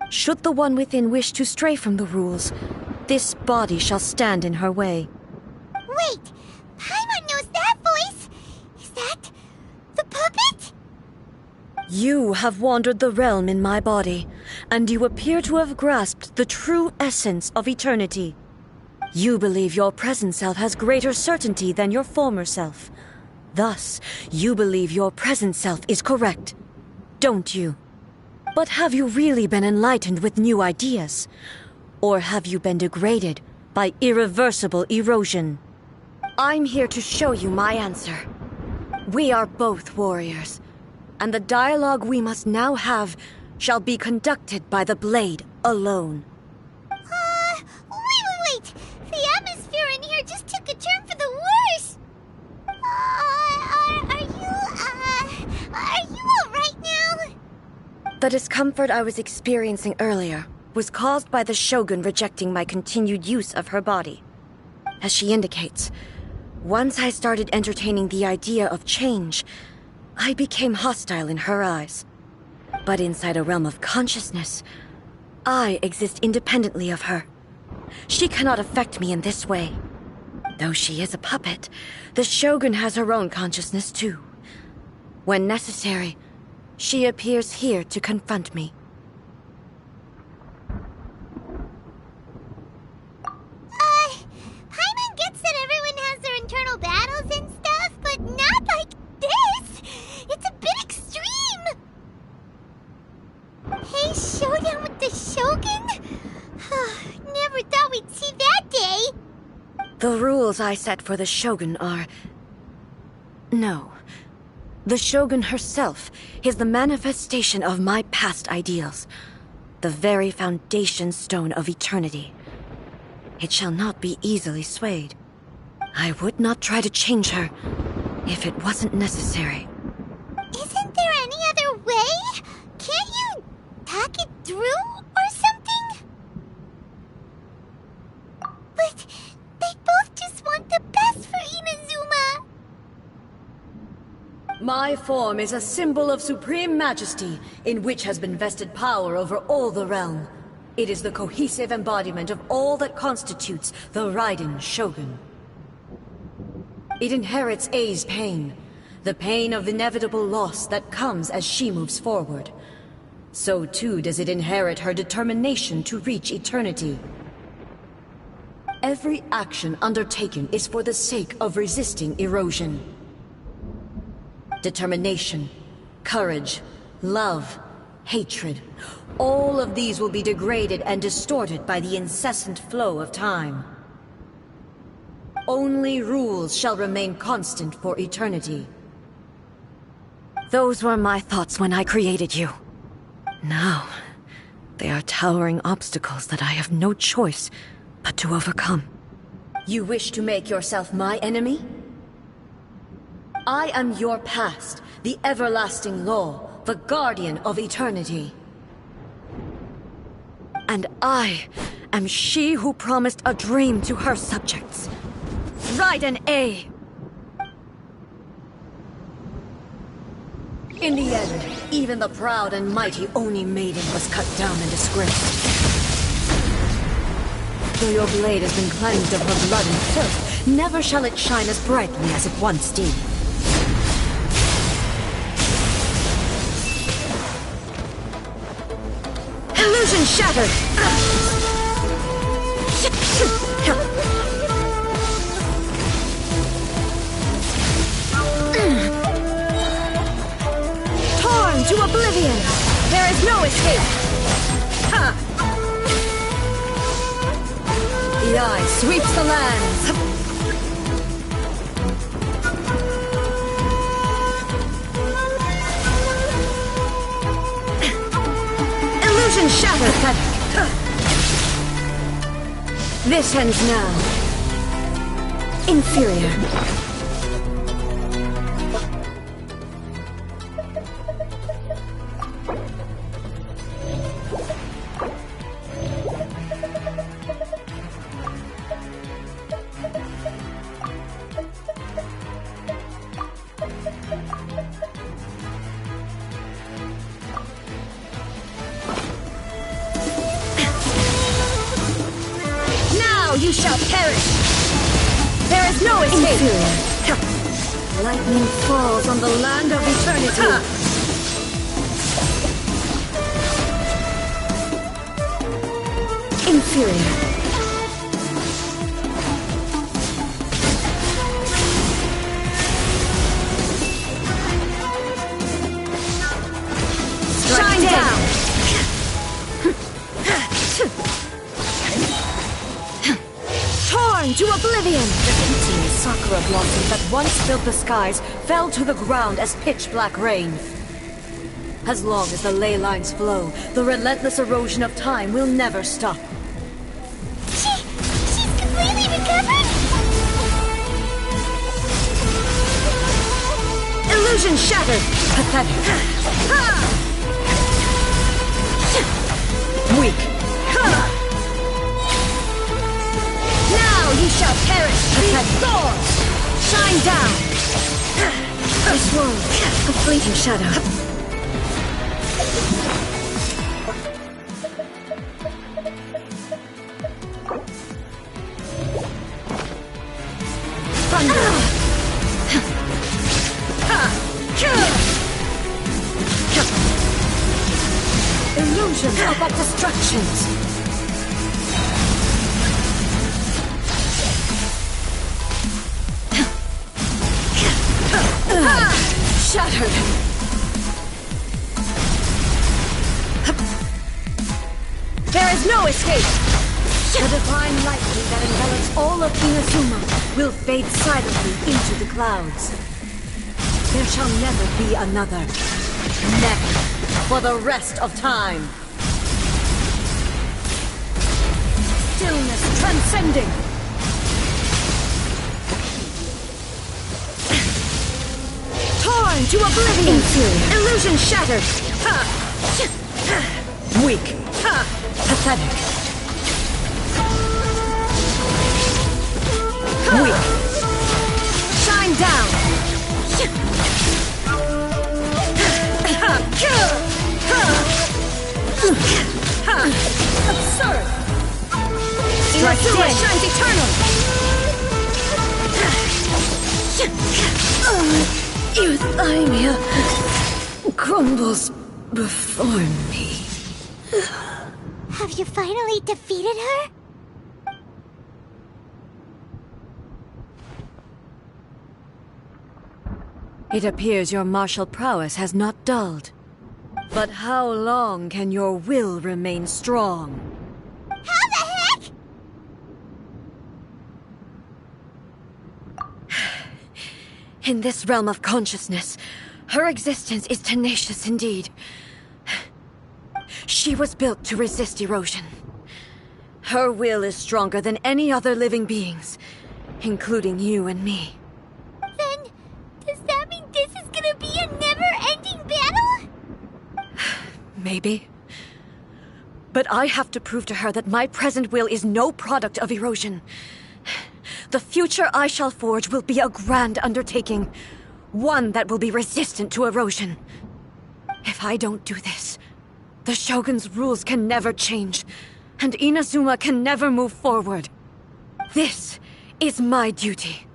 Should the one within wish to stray from the rules, this body shall stand in her way. Wait! Paimon knows that voice! Is that... the puppet? You have wandered the realm in my body, and you appear to have grasped the true essence of eternity. You believe your present self has greater certainty than your former self. Thus, you believe your present self is correct, don't you? But have you really been enlightened with new ideas? Or have you been degraded by irreversible erosion? I'm here to show you my answer. We are both warriors, and the dialogue we must now have shall be conducted by the blade alone. Wait! The atmosphere in here just took a turn for the worse! Are you alright now? The discomfort I was experiencing earlier was caused by the Shogun rejecting my continued use of her body. As she indicates, once I started entertaining the idea of change, I became hostile in her eyes. But inside a realm of consciousness, I exist independently of her. She cannot affect me in this way. Though she is a puppet, the Shogun has her own consciousness too. When necessary, she appears here to confront me. Paimon gets that everyone has their internal battles and stuff, but not like this! It's a bit extreme! Hey, showdown with the Shogun? Never thought we'd see that day! The rules I set for the Shogun are... No. The Shogun herself is the manifestation of my past ideals. The very foundation stone of eternity. It shall not be easily swayed. I would not try to change her if it wasn't necessary. Isn't there any other way? Can't you talk it through or something? But they both just want the best for Inazuma. My form is a symbol of supreme majesty, in which has been vested power over all the realm. It is the cohesive embodiment of all that constitutes the Raiden Shogun. It inherits Ei's pain, the pain of inevitable loss that comes as she moves forward. So too does it inherit her determination to reach eternity. Every action undertaken is for the sake of resisting erosion. Determination, courage, love, hatred, all of these will be degraded and distorted by the incessant flow of time. Only rules shall remain constant for eternity. Those were my thoughts when I created you. Now, they are towering obstacles that I have no choice but to overcome. You wish to make yourself my enemy? I am your past, the everlasting law, the guardian of eternity. And I am she who promised a dream to her subjects. Raiden A. In the end, even the proud and mighty Oni Maiden was cut down and disgraced. Though your blade has been cleansed of her blood and filth, never shall it shine as brightly as it once did. Illusion shattered! Torn to oblivion! There is no escape! Ha! The eye sweeps the lands! Illusion shattered! This ends now. Inferior. You shall perish! There is no escape! Inferior. Lightning falls on the land of eternity! inferior. Shine down! Torn to oblivion! The fleeting sakura blossom that once filled the skies fell to the ground as pitch-black rain. As long as the ley lines flow, the relentless erosion of time will never stop. She's completely recovered? Illusion shattered! Pathetic. Weak. Now ye shall perish! Pathetic. Shine down! This world, a fleeting shadow. Illusions are but distractions. Shattered. There is no escape. The divine lightning that envelops all of Inazuma will fade silently into the clouds. There shall never be another. Never. For the rest of time. Stillness transcending. Torn to oblivion. Inferior. Illusion shattered. Weak. Pathetic. Weak. Shine down. Absurd! Strike dead! Shines eternal! Euthymia crumbles before me. Have you finally defeated her? It appears your martial prowess has not dulled. But how long can your will remain strong? How the heck? In this realm of consciousness, her existence is tenacious indeed. She was built to resist erosion. Her will is stronger than any other living being's, including you and me. Then, does that mean this is gonna be a never-ending battle? Maybe. But I have to prove to her that my present will is no product of erosion. The future I shall forge will be a grand undertaking. One that will be resistant to erosion. If I don't do this, the Shogun's rules can never change, and Inazuma can never move forward. This is my duty.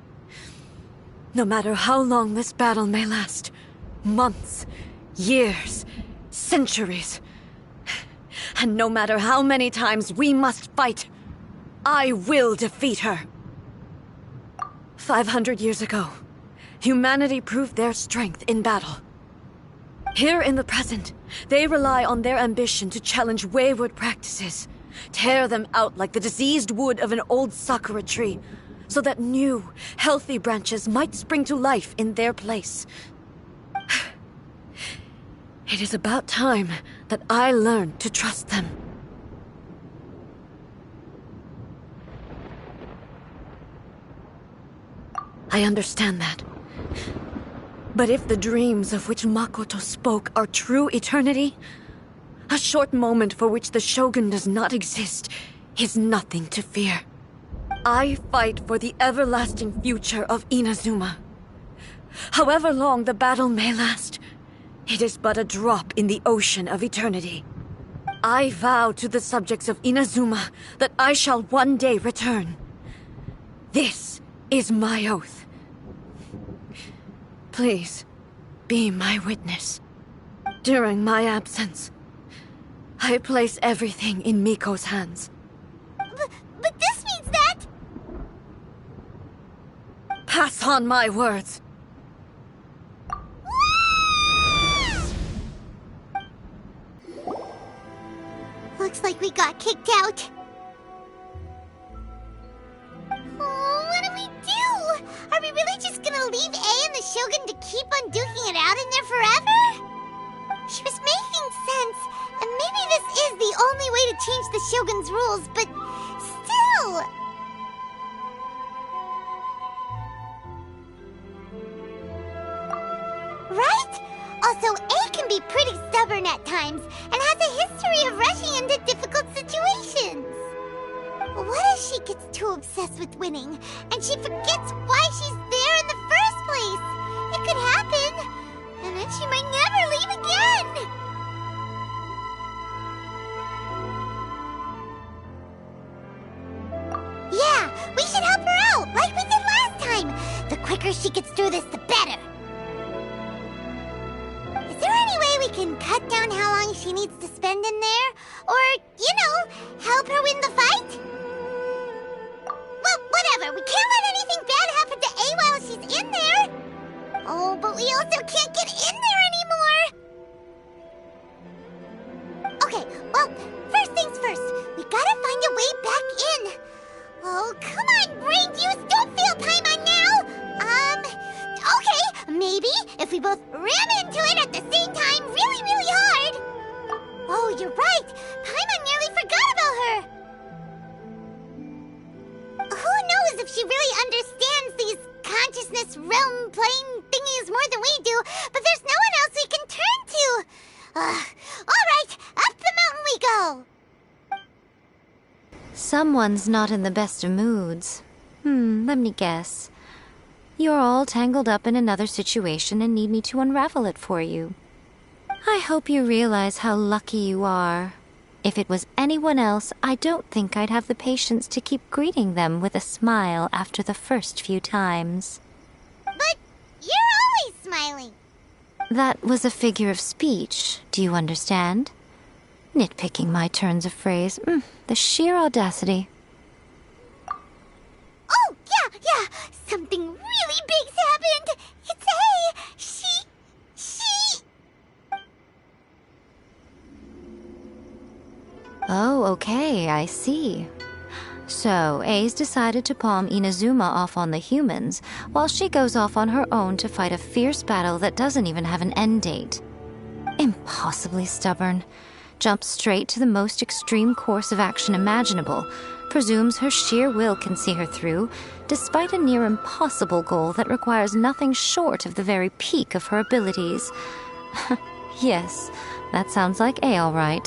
No matter how long this battle may last, months, years, centuries, and no matter how many times we must fight, I will defeat her. 500 years ago, humanity proved their strength in battle. Here in the present, they rely on their ambition to challenge wayward practices, tear them out like the diseased wood of an old sakura tree, so that new, healthy branches might spring to life in their place. It is about time that I learn to trust them. I understand that. But if the dreams of which Makoto spoke are true eternity, a short moment for which the Shogun does not exist is nothing to fear. I fight for the everlasting future of Inazuma. However long the battle may last, it is but a drop in the ocean of eternity. I vow to the subjects of Inazuma that I shall one day return. This is my oath. Please, be my witness. During my absence, I place everything in Miko's hands. Pass on my words. Looks like we got kicked out. Oh, what do we do? Are we really just gonna leave A and the Shogun to keep on duking it out in there forever? She was making sense, and maybe this is the only way to change the Shogun's rules, but still... Right? Also, A can be pretty stubborn at times, and has a history of rushing into difficult situations. What if she gets too obsessed with winning, and she forgets why she's there in the first place? It could happen, and then she might never leave again. Yeah, we should help her out, like we did last time. The quicker she gets through this, the better. Is there any way we can cut down how long she needs to spend in there? Or, you know, help her win the fight? Well, whatever. We can't let anything bad happen to A while she's in there. Oh, but we also can't get in there anymore. Okay, well, first things first. We gotta find a way back in. Oh, come on, brain juice. Don't fail Paimon now. Okay, maybe if we both ram into it at the same time really, really hard. Oh, you're right. Paimon nearly forgot about her. Who knows if she really understands these consciousness realm plane thingies more than we do, but there's no one else we can turn to. All right, up the mountain we go. Someone's not in the best of moods. Let me guess. You're all tangled up in another situation and need me to unravel it for you. I hope you realize how lucky you are. If it was anyone else, I don't think I'd have the patience to keep greeting them with a smile after the first few times. But you're always smiling. That was a figure of speech, do you understand? Nitpicking my turns of phrase. The sheer audacity. Oh, yeah. Something really big's happened. It's A. She... Oh, okay, I see. So, A's decided to palm Inazuma off on the humans, while she goes off on her own to fight a fierce battle that doesn't even have an end date. Impossibly stubborn. Jumps straight to the most extreme course of action imaginable, presumes her sheer will can see her through, despite a near impossible goal that requires nothing short of the very peak of her abilities. Yes, that sounds like A all right.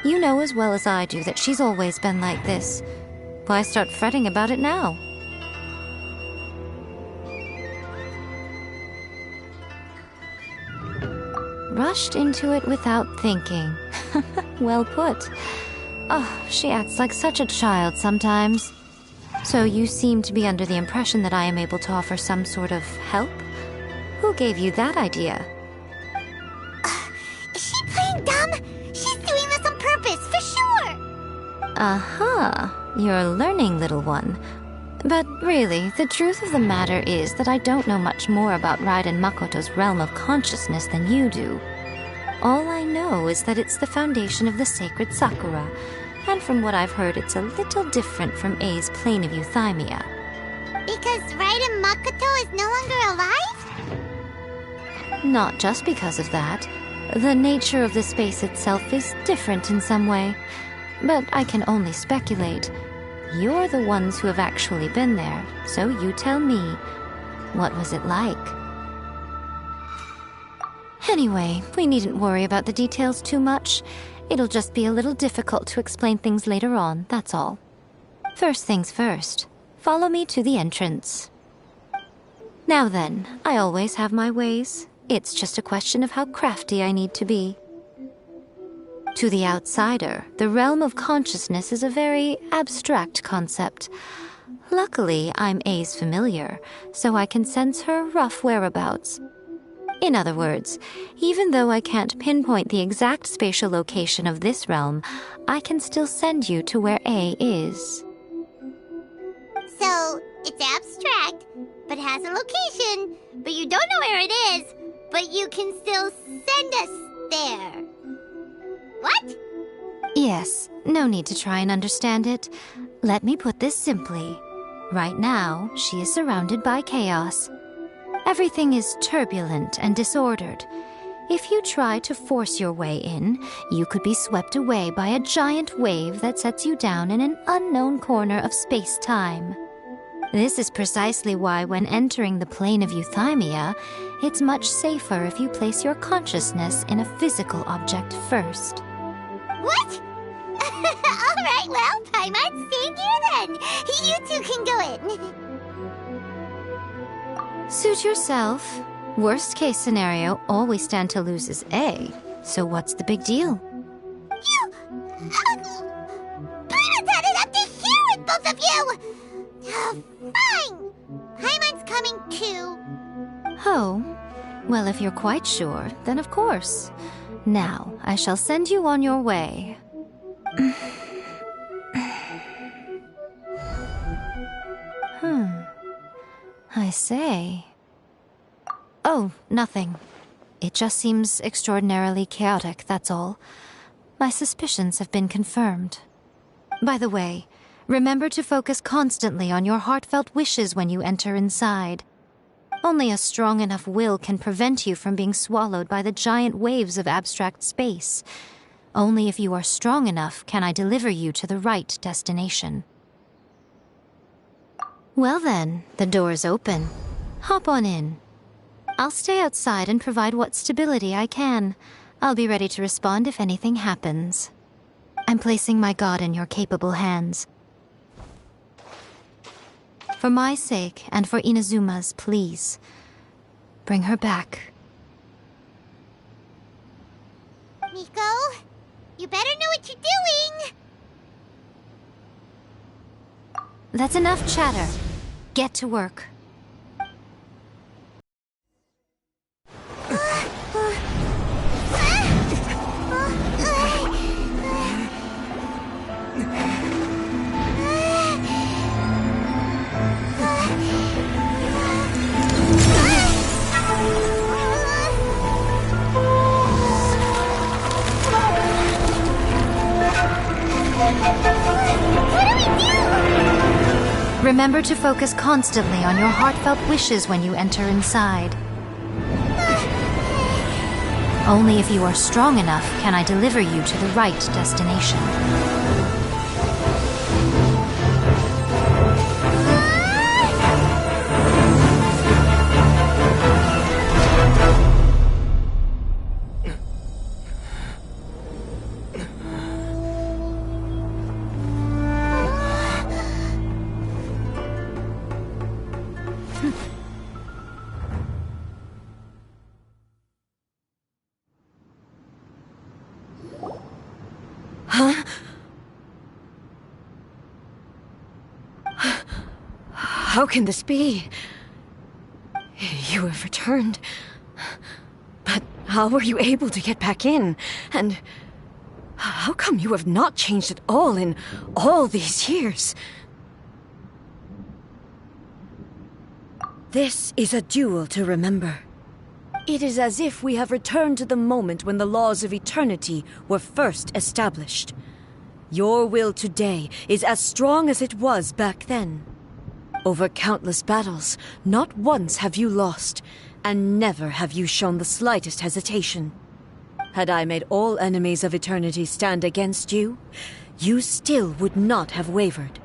You know as well as I do that she's always been like this. Why start fretting about it now? Rushed into it without thinking. Well put. Oh, she acts like such a child sometimes. So you seem to be under the impression that I am able to offer some sort of help? Who gave you that idea? Is she playing dumb? She's doing this on purpose, for sure! Uh-huh. You're learning, little one. But really, the truth of the matter is that I don't know much more about Raiden Makoto's realm of consciousness than you do. All I know is that it's the foundation of the sacred Sakura, and from what I've heard, it's a little different from A's plane of euthymia. Because Raiden Makoto is no longer alive? Not just because of that. The nature of the space itself is different in some way. But I can only speculate. You're the ones who have actually been there, so you tell me. What was it like? Anyway, we needn't worry about the details too much. It'll just be a little difficult to explain things later on, that's all. First things first. Follow me to the entrance. Now then, I always have my ways. It's just a question of how crafty I need to be. To the outsider, the realm of consciousness is a very abstract concept. Luckily, I'm A's familiar, so I can sense her rough whereabouts. In other words, even though I can't pinpoint the exact spatial location of this realm, I can still send you to where A is. So, It's abstract, but has a location. But you don't know where it is, but you can still send us there. What? Yes, no need to try and understand it. Let me put this simply. Right now, she is surrounded by chaos. Everything is turbulent and disordered. If you try to force your way in, you could be swept away by a giant wave that sets you down in an unknown corner of space-time. This is precisely why when entering the plane of euthymia, it's much safer if you place your consciousness in a physical object first. What? Alright, well, Paimon, stay here then. You two can go in. Suit yourself. Worst case scenario, all we stand to lose is A. So what's the big deal? You... Paimon's had it up to here with both of you! Fine! Paimon's coming too. Oh. Well, if you're quite sure, then of course. Now, I shall send you on your way. I say... Oh, nothing. It just seems extraordinarily chaotic, that's all. My suspicions have been confirmed. By the way, remember to focus constantly on your heartfelt wishes when you enter inside. Only a strong enough will can prevent you from being swallowed by the giant waves of abstract space. Only if you are strong enough can I deliver you to the right destination. Well then, the door's open. Hop on in. I'll stay outside and provide what stability I can. I'll be ready to respond if anything happens. I'm placing my god in your capable hands. For my sake, and for Inazuma's, please. Bring her back. Miko, you better know what you're doing! That's enough chatter. Get to work. Remember to focus constantly on your heartfelt wishes when you enter inside. Only if you are strong enough can I deliver you to the right destination. How can this be? You have returned. But how were you able to get back in? And how come you have not changed at all in all these years? This is a duel to remember. It is as if we have returned to the moment when the laws of eternity were first established. Your will today is as strong as it was back then. Over countless battles, not once have you lost, and never have you shown the slightest hesitation. Had I made all enemies of eternity stand against you, you still would not have wavered.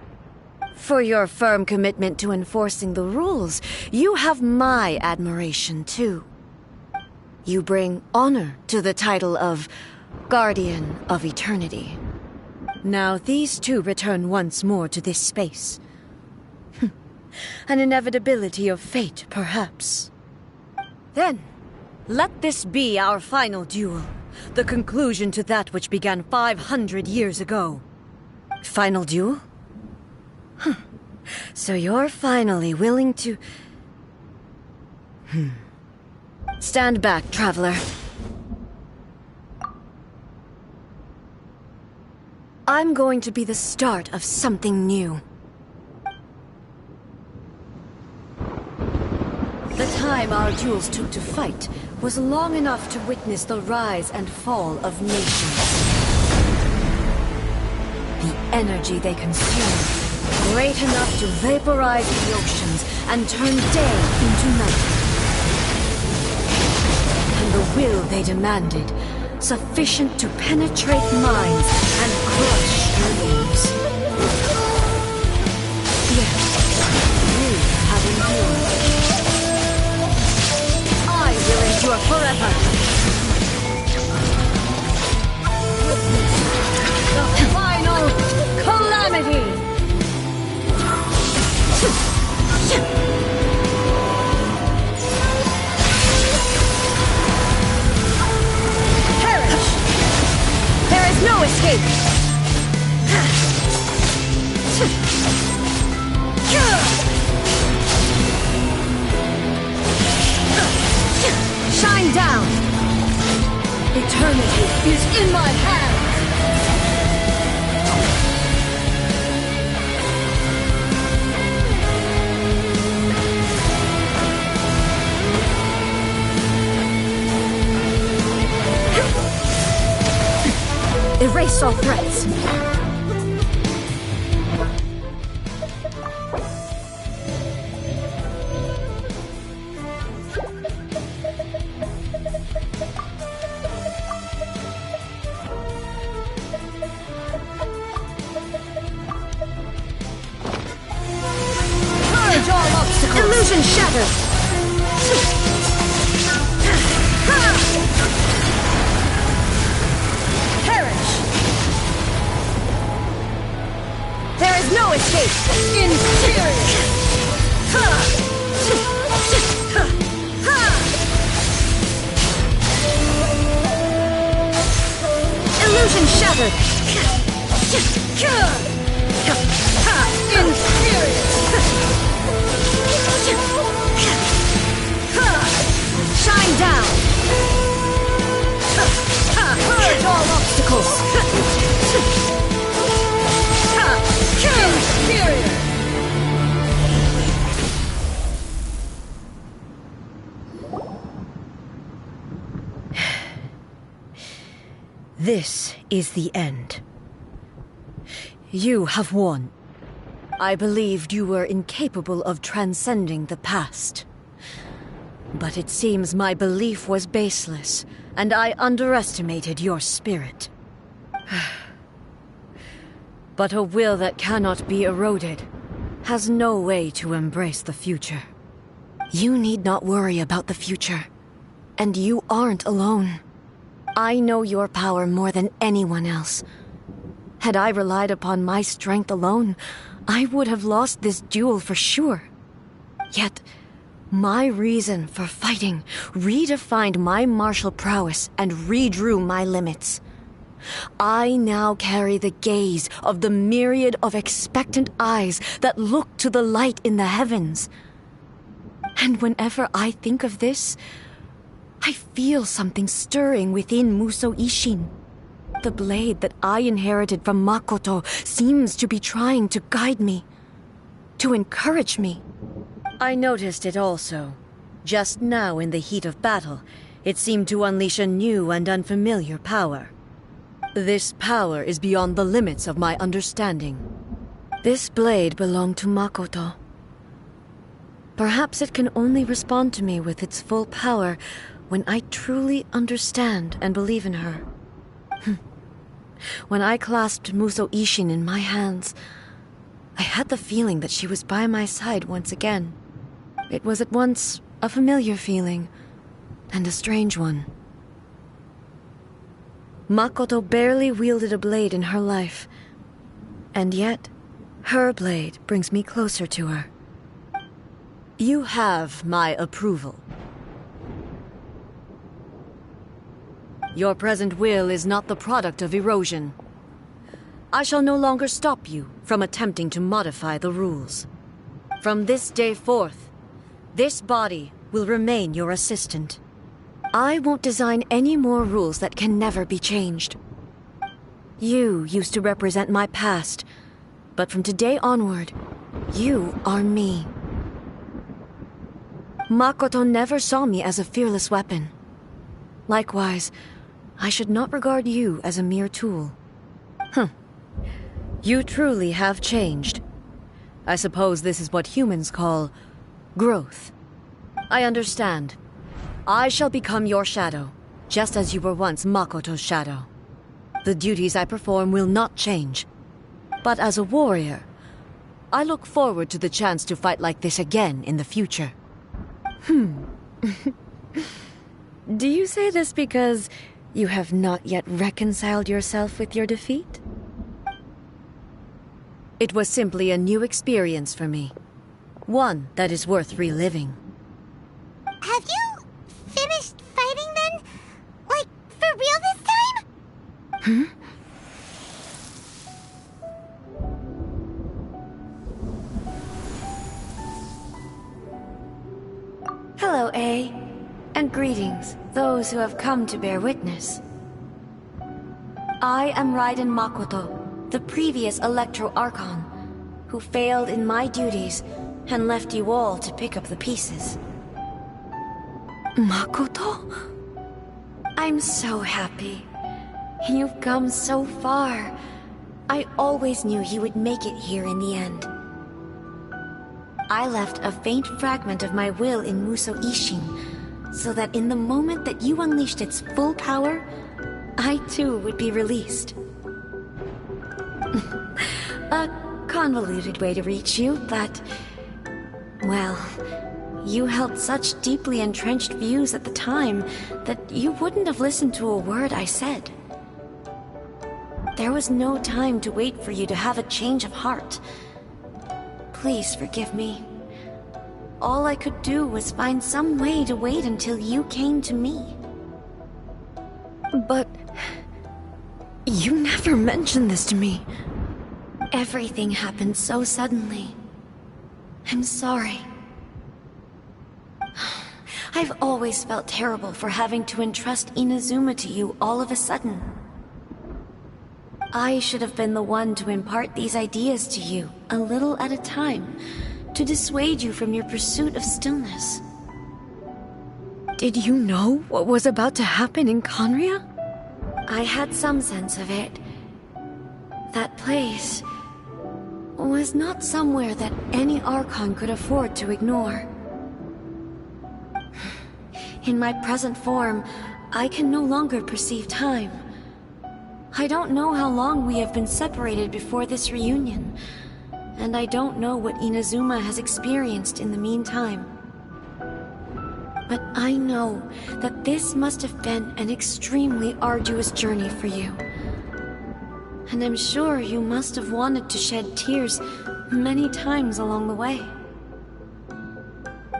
For your firm commitment to enforcing the rules, you have my admiration too. You bring honor to the title of Guardian of Eternity. Now these two return once more to this space. An inevitability of fate, perhaps. Then, let this be our final duel. The conclusion to that which began 500 years ago. Final duel? So you're finally willing to... Stand back, traveler. I'm going to be the start of something new. time our duels took to fight was long enough to witness the rise and fall of nations. The energy they consumed, great enough to vaporize the oceans and turn day into night. And the will they demanded, sufficient to penetrate minds and crush dreams. Yes, you have endured. I will endure forever. Witness the final calamity! Perish! There is no escape! Shine down! Eternity is in my hands! Erase all threats! Illusion shattered! Perish! There is no escape! Inferior! Illusion shattered! Inferior! Shine down! Purge all obstacles! Inferior! This is the end. You have won. I believed you were incapable of transcending the past. But it seems my belief was baseless, and I underestimated your spirit. But a will that cannot be eroded has no way to embrace the future. You need not worry about the future, and you aren't alone. I know your power more than anyone else. Had I relied upon my strength alone, I would have lost this duel for sure. Yet, my reason for fighting redefined my martial prowess and redrew my limits. I now carry the gaze of the myriad of expectant eyes that look to the light in the heavens. And whenever I think of this, I feel something stirring within Musou Ishin. The blade that I inherited from Makoto seems to be trying to guide me, to encourage me. I noticed it also. Just now in the heat of battle, it seemed to unleash a new and unfamiliar power. This power is beyond the limits of my understanding. This blade belonged to Makoto. Perhaps it can only respond to me with its full power when I truly understand and believe in her. When I clasped Musou Ishin in my hands, I had the feeling that she was by my side once again. It was at once a familiar feeling and a strange one. Makoto barely wielded a blade in her life, and yet her blade brings me closer to her. You have my approval. Your present will is not the product of erosion. I shall no longer stop you from attempting to modify the rules. From this day forth, this body will remain your assistant. I won't design any more rules that can never be changed. You used to represent my past, but from today onward, you are me. Makoto never saw me as a fearless weapon. Likewise, I should not regard you as a mere tool. You truly have changed. I suppose this is what humans call growth. I understand. I shall become your shadow, just as you were once Makoto's shadow. The duties I perform will not change. But as a warrior, I look forward to the chance to fight like this again in the future. Do you say this because you have not yet reconciled yourself with your defeat? It was simply a new experience for me. One that is worth reliving. Have you finished fighting then? Like, for real this time? Hello, A. And greetings, those who have come to bear witness. I am Raiden Makoto, the previous Electro Archon, who failed in my duties and left you all to pick up the pieces. Makoto? I'm so happy. You've come so far. I always knew you would make it here in the end. I left a faint fragment of my will in Muso Ishin, so that in the moment that you unleashed its full power, I too would be released. A convoluted way to reach you, but... well, you held such deeply entrenched views at the time that you wouldn't have listened to a word I said. There was no time to wait for you to have a change of heart. Please forgive me. All I could do was find some way to wait until you came to me. But... you never mentioned this to me. Everything happened so suddenly. I'm sorry. I've always felt terrible for having to entrust Inazuma to you all of a sudden. I should have been the one to impart these ideas to you, a little at a time, to dissuade you from your pursuit of stillness. Did you know what was about to happen in Conria? I had some sense of it. That place was not somewhere that any Archon could afford to ignore. In my present form, I can no longer perceive time. I don't know how long we have been separated before this reunion, and I don't know what Inazuma has experienced in the meantime. But I know that this must have been an extremely arduous journey for you. And I'm sure you must have wanted to shed tears many times along the way.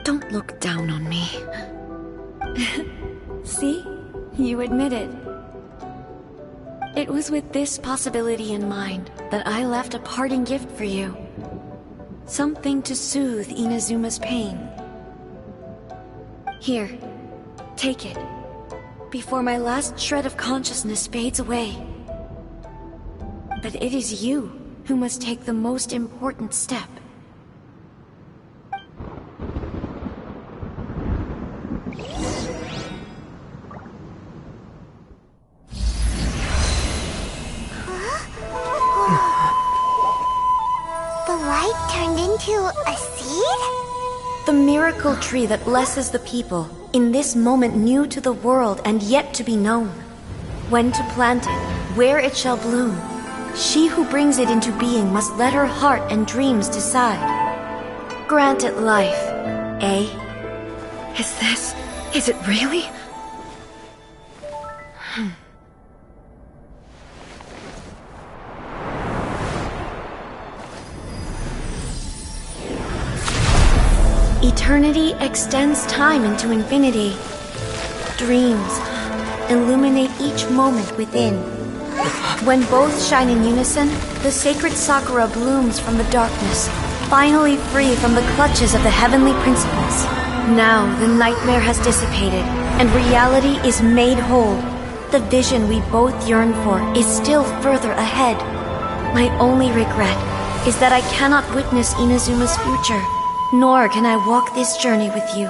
Don't look down on me. See? You admit it. It was with this possibility in mind that I left a parting gift for you. Something to soothe Inazuma's pain. Here, take it, before my last shred of consciousness fades away. But it is you who must take the most important step. The light turned into a seed? The miracle tree that blesses the people, in this moment new to the world and yet to be known. When to plant it, where it shall bloom, she who brings it into being must let her heart and dreams decide. Grant it life, eh? Is it really? Eternity extends time into infinity. Dreams illuminate each moment within. When both shine in unison, the sacred Sakura blooms from the darkness, finally free from the clutches of the heavenly principles. Now the nightmare has dissipated, and reality is made whole. The vision we both yearn for is still further ahead. My only regret is that I cannot witness Inazuma's future. Nor can I walk this journey with you,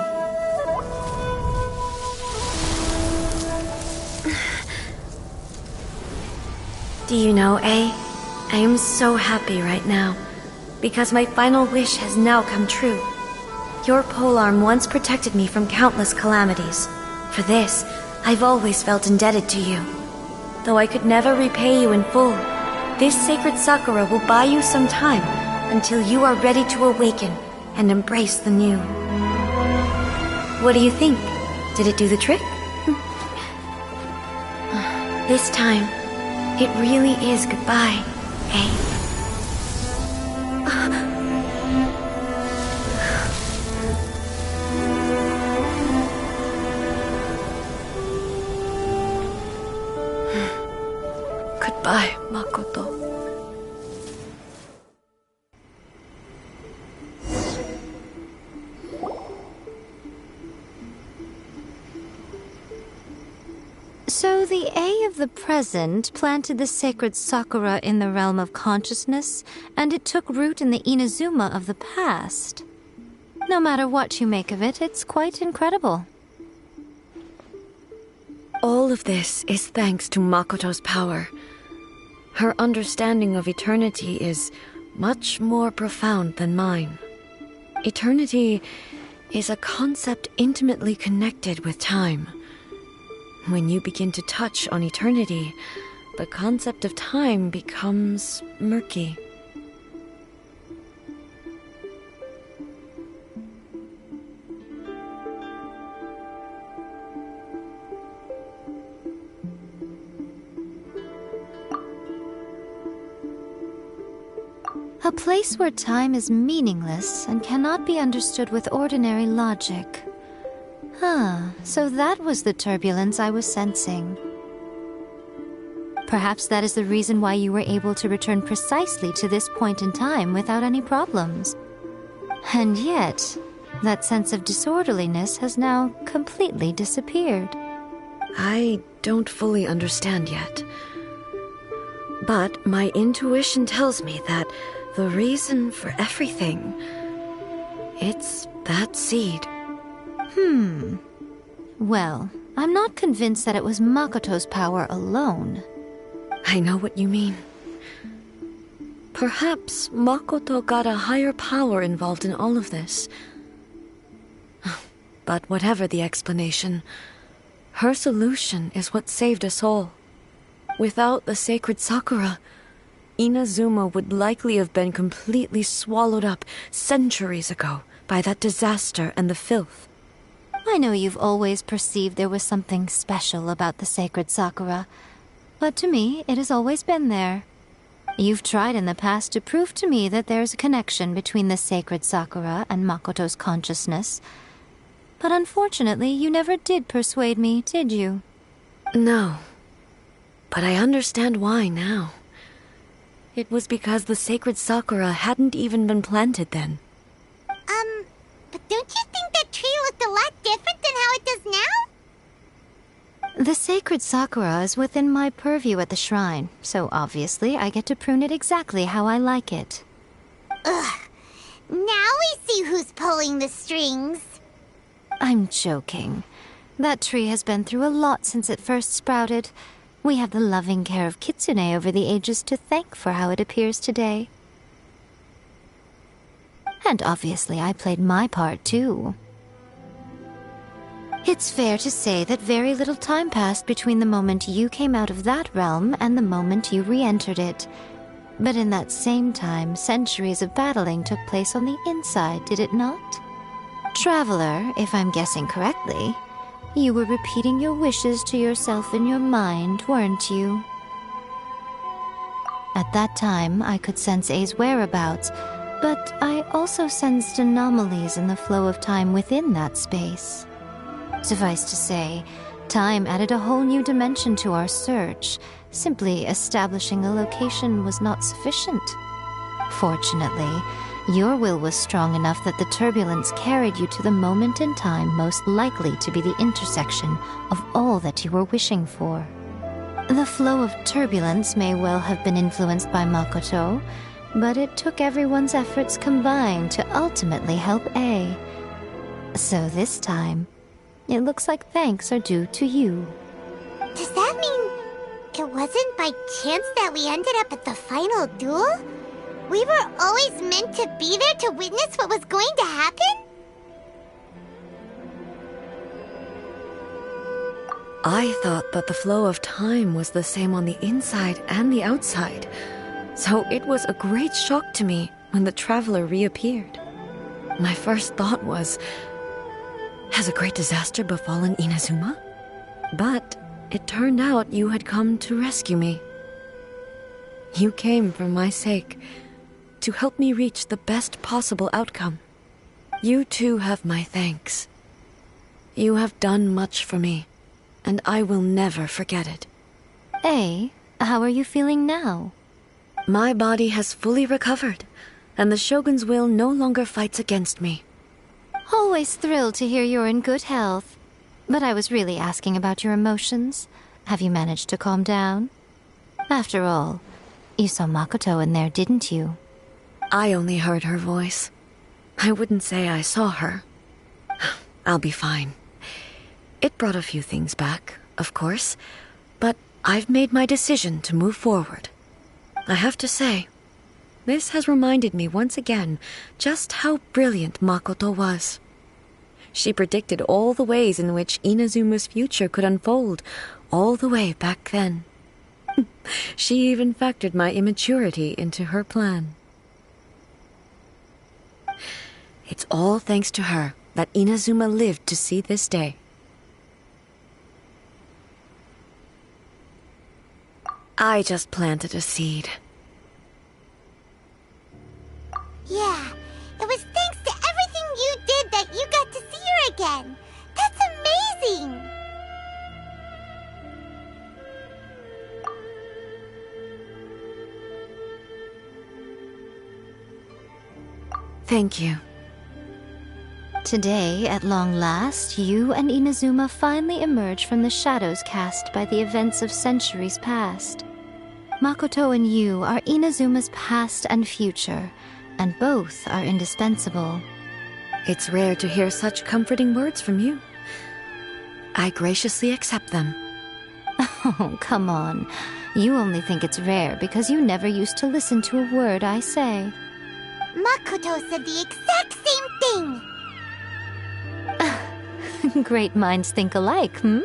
Do you know, I am so happy right now, because my final wish has now come true. Your polearm once protected me from countless calamities. For this, I've always felt indebted to you. Though I could never repay you in full, this sacred Sakura will buy you some time until you are ready to awaken and embrace the new. What do you think? Did it do the trick? This time, it really is goodbye, eh? Goodbye, Makoto. So the A of the present planted the sacred Sakura in the realm of consciousness, and it took root in the Inazuma of the past. No matter what you make of it, it's quite incredible. All of this is thanks to Makoto's power. Her understanding of eternity is much more profound than mine. Eternity is a concept intimately connected with time. When you begin to touch on eternity, the concept of time becomes murky. A place where time is meaningless and cannot be understood with ordinary logic. So that was the turbulence I was sensing. Perhaps that is the reason why you were able to return precisely to this point in time without any problems. And yet, that sense of disorderliness has now completely disappeared. I don't fully understand yet. But my intuition tells me that the reason for everything, it's that seed. Well, I'm not convinced that it was Makoto's power alone. I know what you mean. Perhaps Makoto got a higher power involved in all of this. But whatever the explanation, her solution is what saved us all. Without the sacred Sakura, Inazuma would likely have been completely swallowed up centuries ago by that disaster and the filth. I know you've always perceived there was something special about the sacred Sakura, but to me, it has always been there. You've tried in the past to prove to me that there's a connection between the sacred Sakura and Makoto's consciousness, but unfortunately, you never did persuade me, did you? No, but I understand why now. It was because the sacred Sakura hadn't even been planted then. But don't you think that tree looked a lot different than how it does now? The sacred Sakura is within my purview at the shrine, so obviously I get to prune it exactly how I like it. Ugh. Now we see who's pulling the strings. I'm joking. That tree has been through a lot since it first sprouted. We have the loving care of Kitsune over the ages to thank for how it appears today. And obviously I played my part too. It's fair to say that very little time passed between the moment you came out of that realm and the moment you re-entered it. But in that same time, centuries of battling took place on the inside, did it not? Traveler, if I'm guessing correctly, you were repeating your wishes to yourself in your mind, weren't you? At that time, I could sense A's whereabouts, but I also sensed anomalies in the flow of time within that space. Suffice to say, time added a whole new dimension to our search. Simply establishing a location was not sufficient. Fortunately, your will was strong enough that the turbulence carried you to the moment in time most likely to be the intersection of all that you were wishing for. The flow of turbulence may well have been influenced by Makoto, but it took everyone's efforts combined to ultimately help A. So this time, it looks like thanks are due to you. Does that mean it wasn't by chance that we ended up at the final duel? We were always meant to be there to witness what was going to happen? I thought that the flow of time was the same on the inside and the outside, so it was a great shock to me when the traveler reappeared. My first thought was, has a great disaster befallen Inazuma? But it turned out you had come to rescue me. You came for my sake, to help me reach the best possible outcome. You too have my thanks. You have done much for me, and I will never forget it. Hey, how are you feeling now? My body has fully recovered, and the Shogun's will no longer fights against me. Always thrilled to hear you're in good health. But I was really asking about your emotions. Have you managed to calm down? After all, you saw Makoto in there, didn't you? I only heard her voice. I wouldn't say I saw her. I'll be fine. It brought a few things back, of course, but I've made my decision to move forward. I have to say, this has reminded me once again just how brilliant Makoto was. She predicted all the ways in which Inazuma's future could unfold, all the way back then. She even factored my immaturity into her plan. It's all thanks to her that Inazuma lived to see this day. I just planted a seed. Yeah, it was thanks to everything you did that you got to see her again. That's amazing! Thank you. Today, at long last, you and Inazuma finally emerge from the shadows cast by the events of centuries past. Makoto and you are Inazuma's past and future, and both are indispensable. It's rare to hear such comforting words from you. I graciously accept them. Oh, come on. You only think it's rare because you never used to listen to a word I say. Makoto said the exact same thing! Great minds think alike, hmm?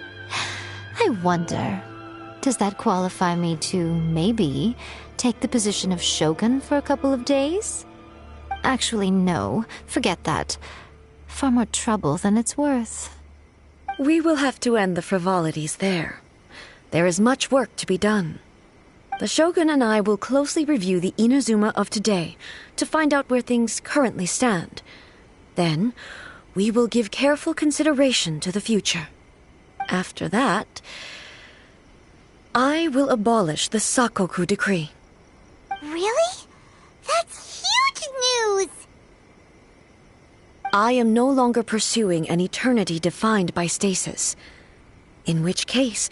I wonder, does that qualify me to, maybe, take the position of Shogun for a couple of days? Actually, no. Forget that. Far more trouble than it's worth. We will have to end the frivolities there. There is much work to be done. The Shogun and I will closely review the Inazuma of today to find out where things currently stand. Then, we will give careful consideration to the future. After that, I will abolish the Sakoku decree. Really? That's huge news! I am no longer pursuing an eternity defined by stasis. In which case,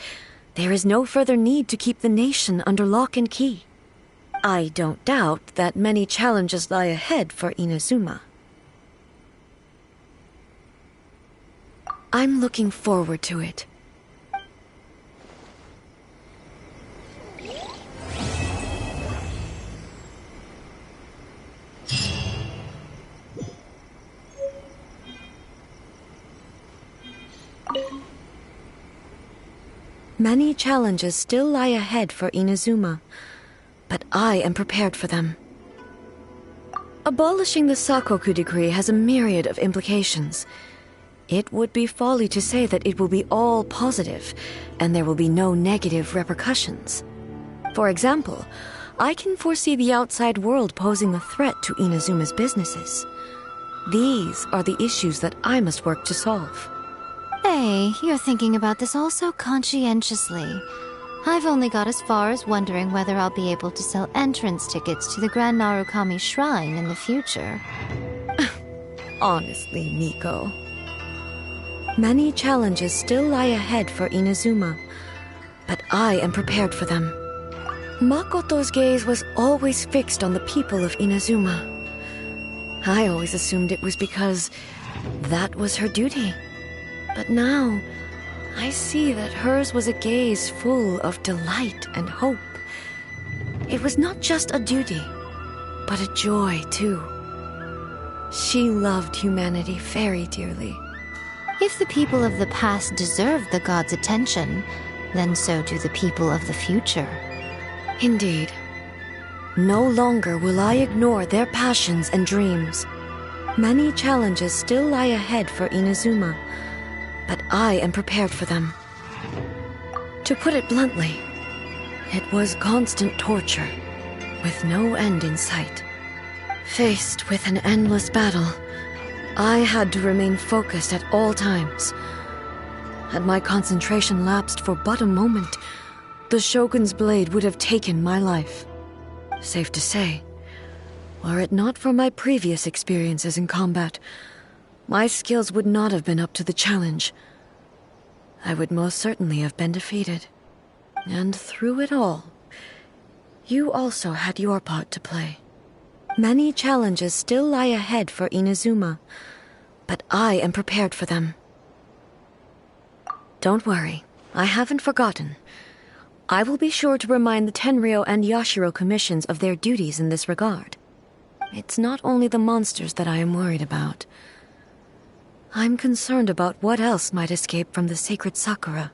there is no further need to keep the nation under lock and key. I don't doubt that many challenges lie ahead for Inazuma. I'm looking forward to it. Many challenges still lie ahead for Inazuma, but I am prepared for them. Abolishing the Sakoku decree has a myriad of implications. It would be folly to say that it will be all positive, and there will be no negative repercussions. For example, I can foresee the outside world posing a threat to Inazuma's businesses. These are the issues that I must work to solve. Hey, you're thinking about this all so conscientiously. I've only got as far as wondering whether I'll be able to sell entrance tickets to the Grand Narukami Shrine in the future. Honestly, Miko. Many challenges still lie ahead for Inazuma, but I am prepared for them. Makoto's gaze was always fixed on the people of Inazuma. I always assumed it was because that was her duty. But now, I see that hers was a gaze full of delight and hope. It was not just a duty, but a joy, too. She loved humanity very dearly. If the people of the past deserve the gods' attention, then so do the people of the future. Indeed. No longer will I ignore their passions and dreams. Many challenges still lie ahead for Inazuma, but I am prepared for them. To put it bluntly, it was constant torture, with no end in sight. Faced with an endless battle, I had to remain focused at all times. Had my concentration lapsed for but a moment, the Shogun's blade would have taken my life. Safe to say, were it not for my previous experiences in combat, my skills would not have been up to the challenge. I would most certainly have been defeated. And through it all, you also had your part to play. Many challenges still lie ahead for Inazuma, but I am prepared for them. Don't worry, I haven't forgotten. I will be sure to remind the Tenryou and Yashiro commissions of their duties in this regard. It's not only the monsters that I am worried about. I'm concerned about what else might escape from the sacred Sakura.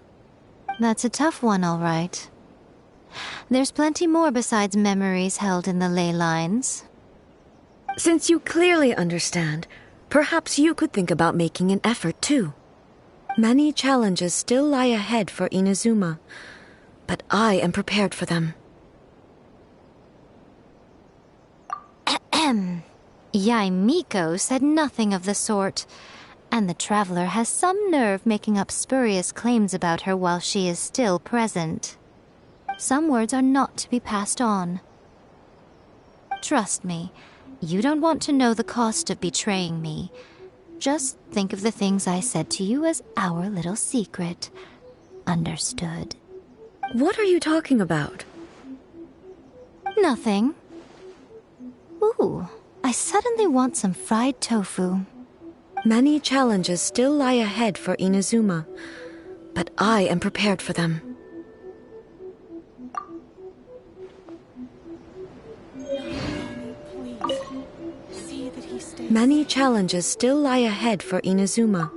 That's a tough one, all right. There's plenty more besides memories held in the ley lines. Since you clearly understand, perhaps you could think about making an effort too. Many challenges still lie ahead for Inazuma, but I am prepared for them. Yai Miko said nothing of the sort, and the traveler has some nerve making up spurious claims about her while she is still present. Some words are not to be passed on. Trust me, you don't want to know the cost of betraying me. Just think of the things I said to you as our little secret. Understood? What are you talking about? Nothing. Ooh, I suddenly want some fried tofu. Many challenges still lie ahead for Inazuma, but I am prepared for them. Many challenges still lie ahead for Inazuma,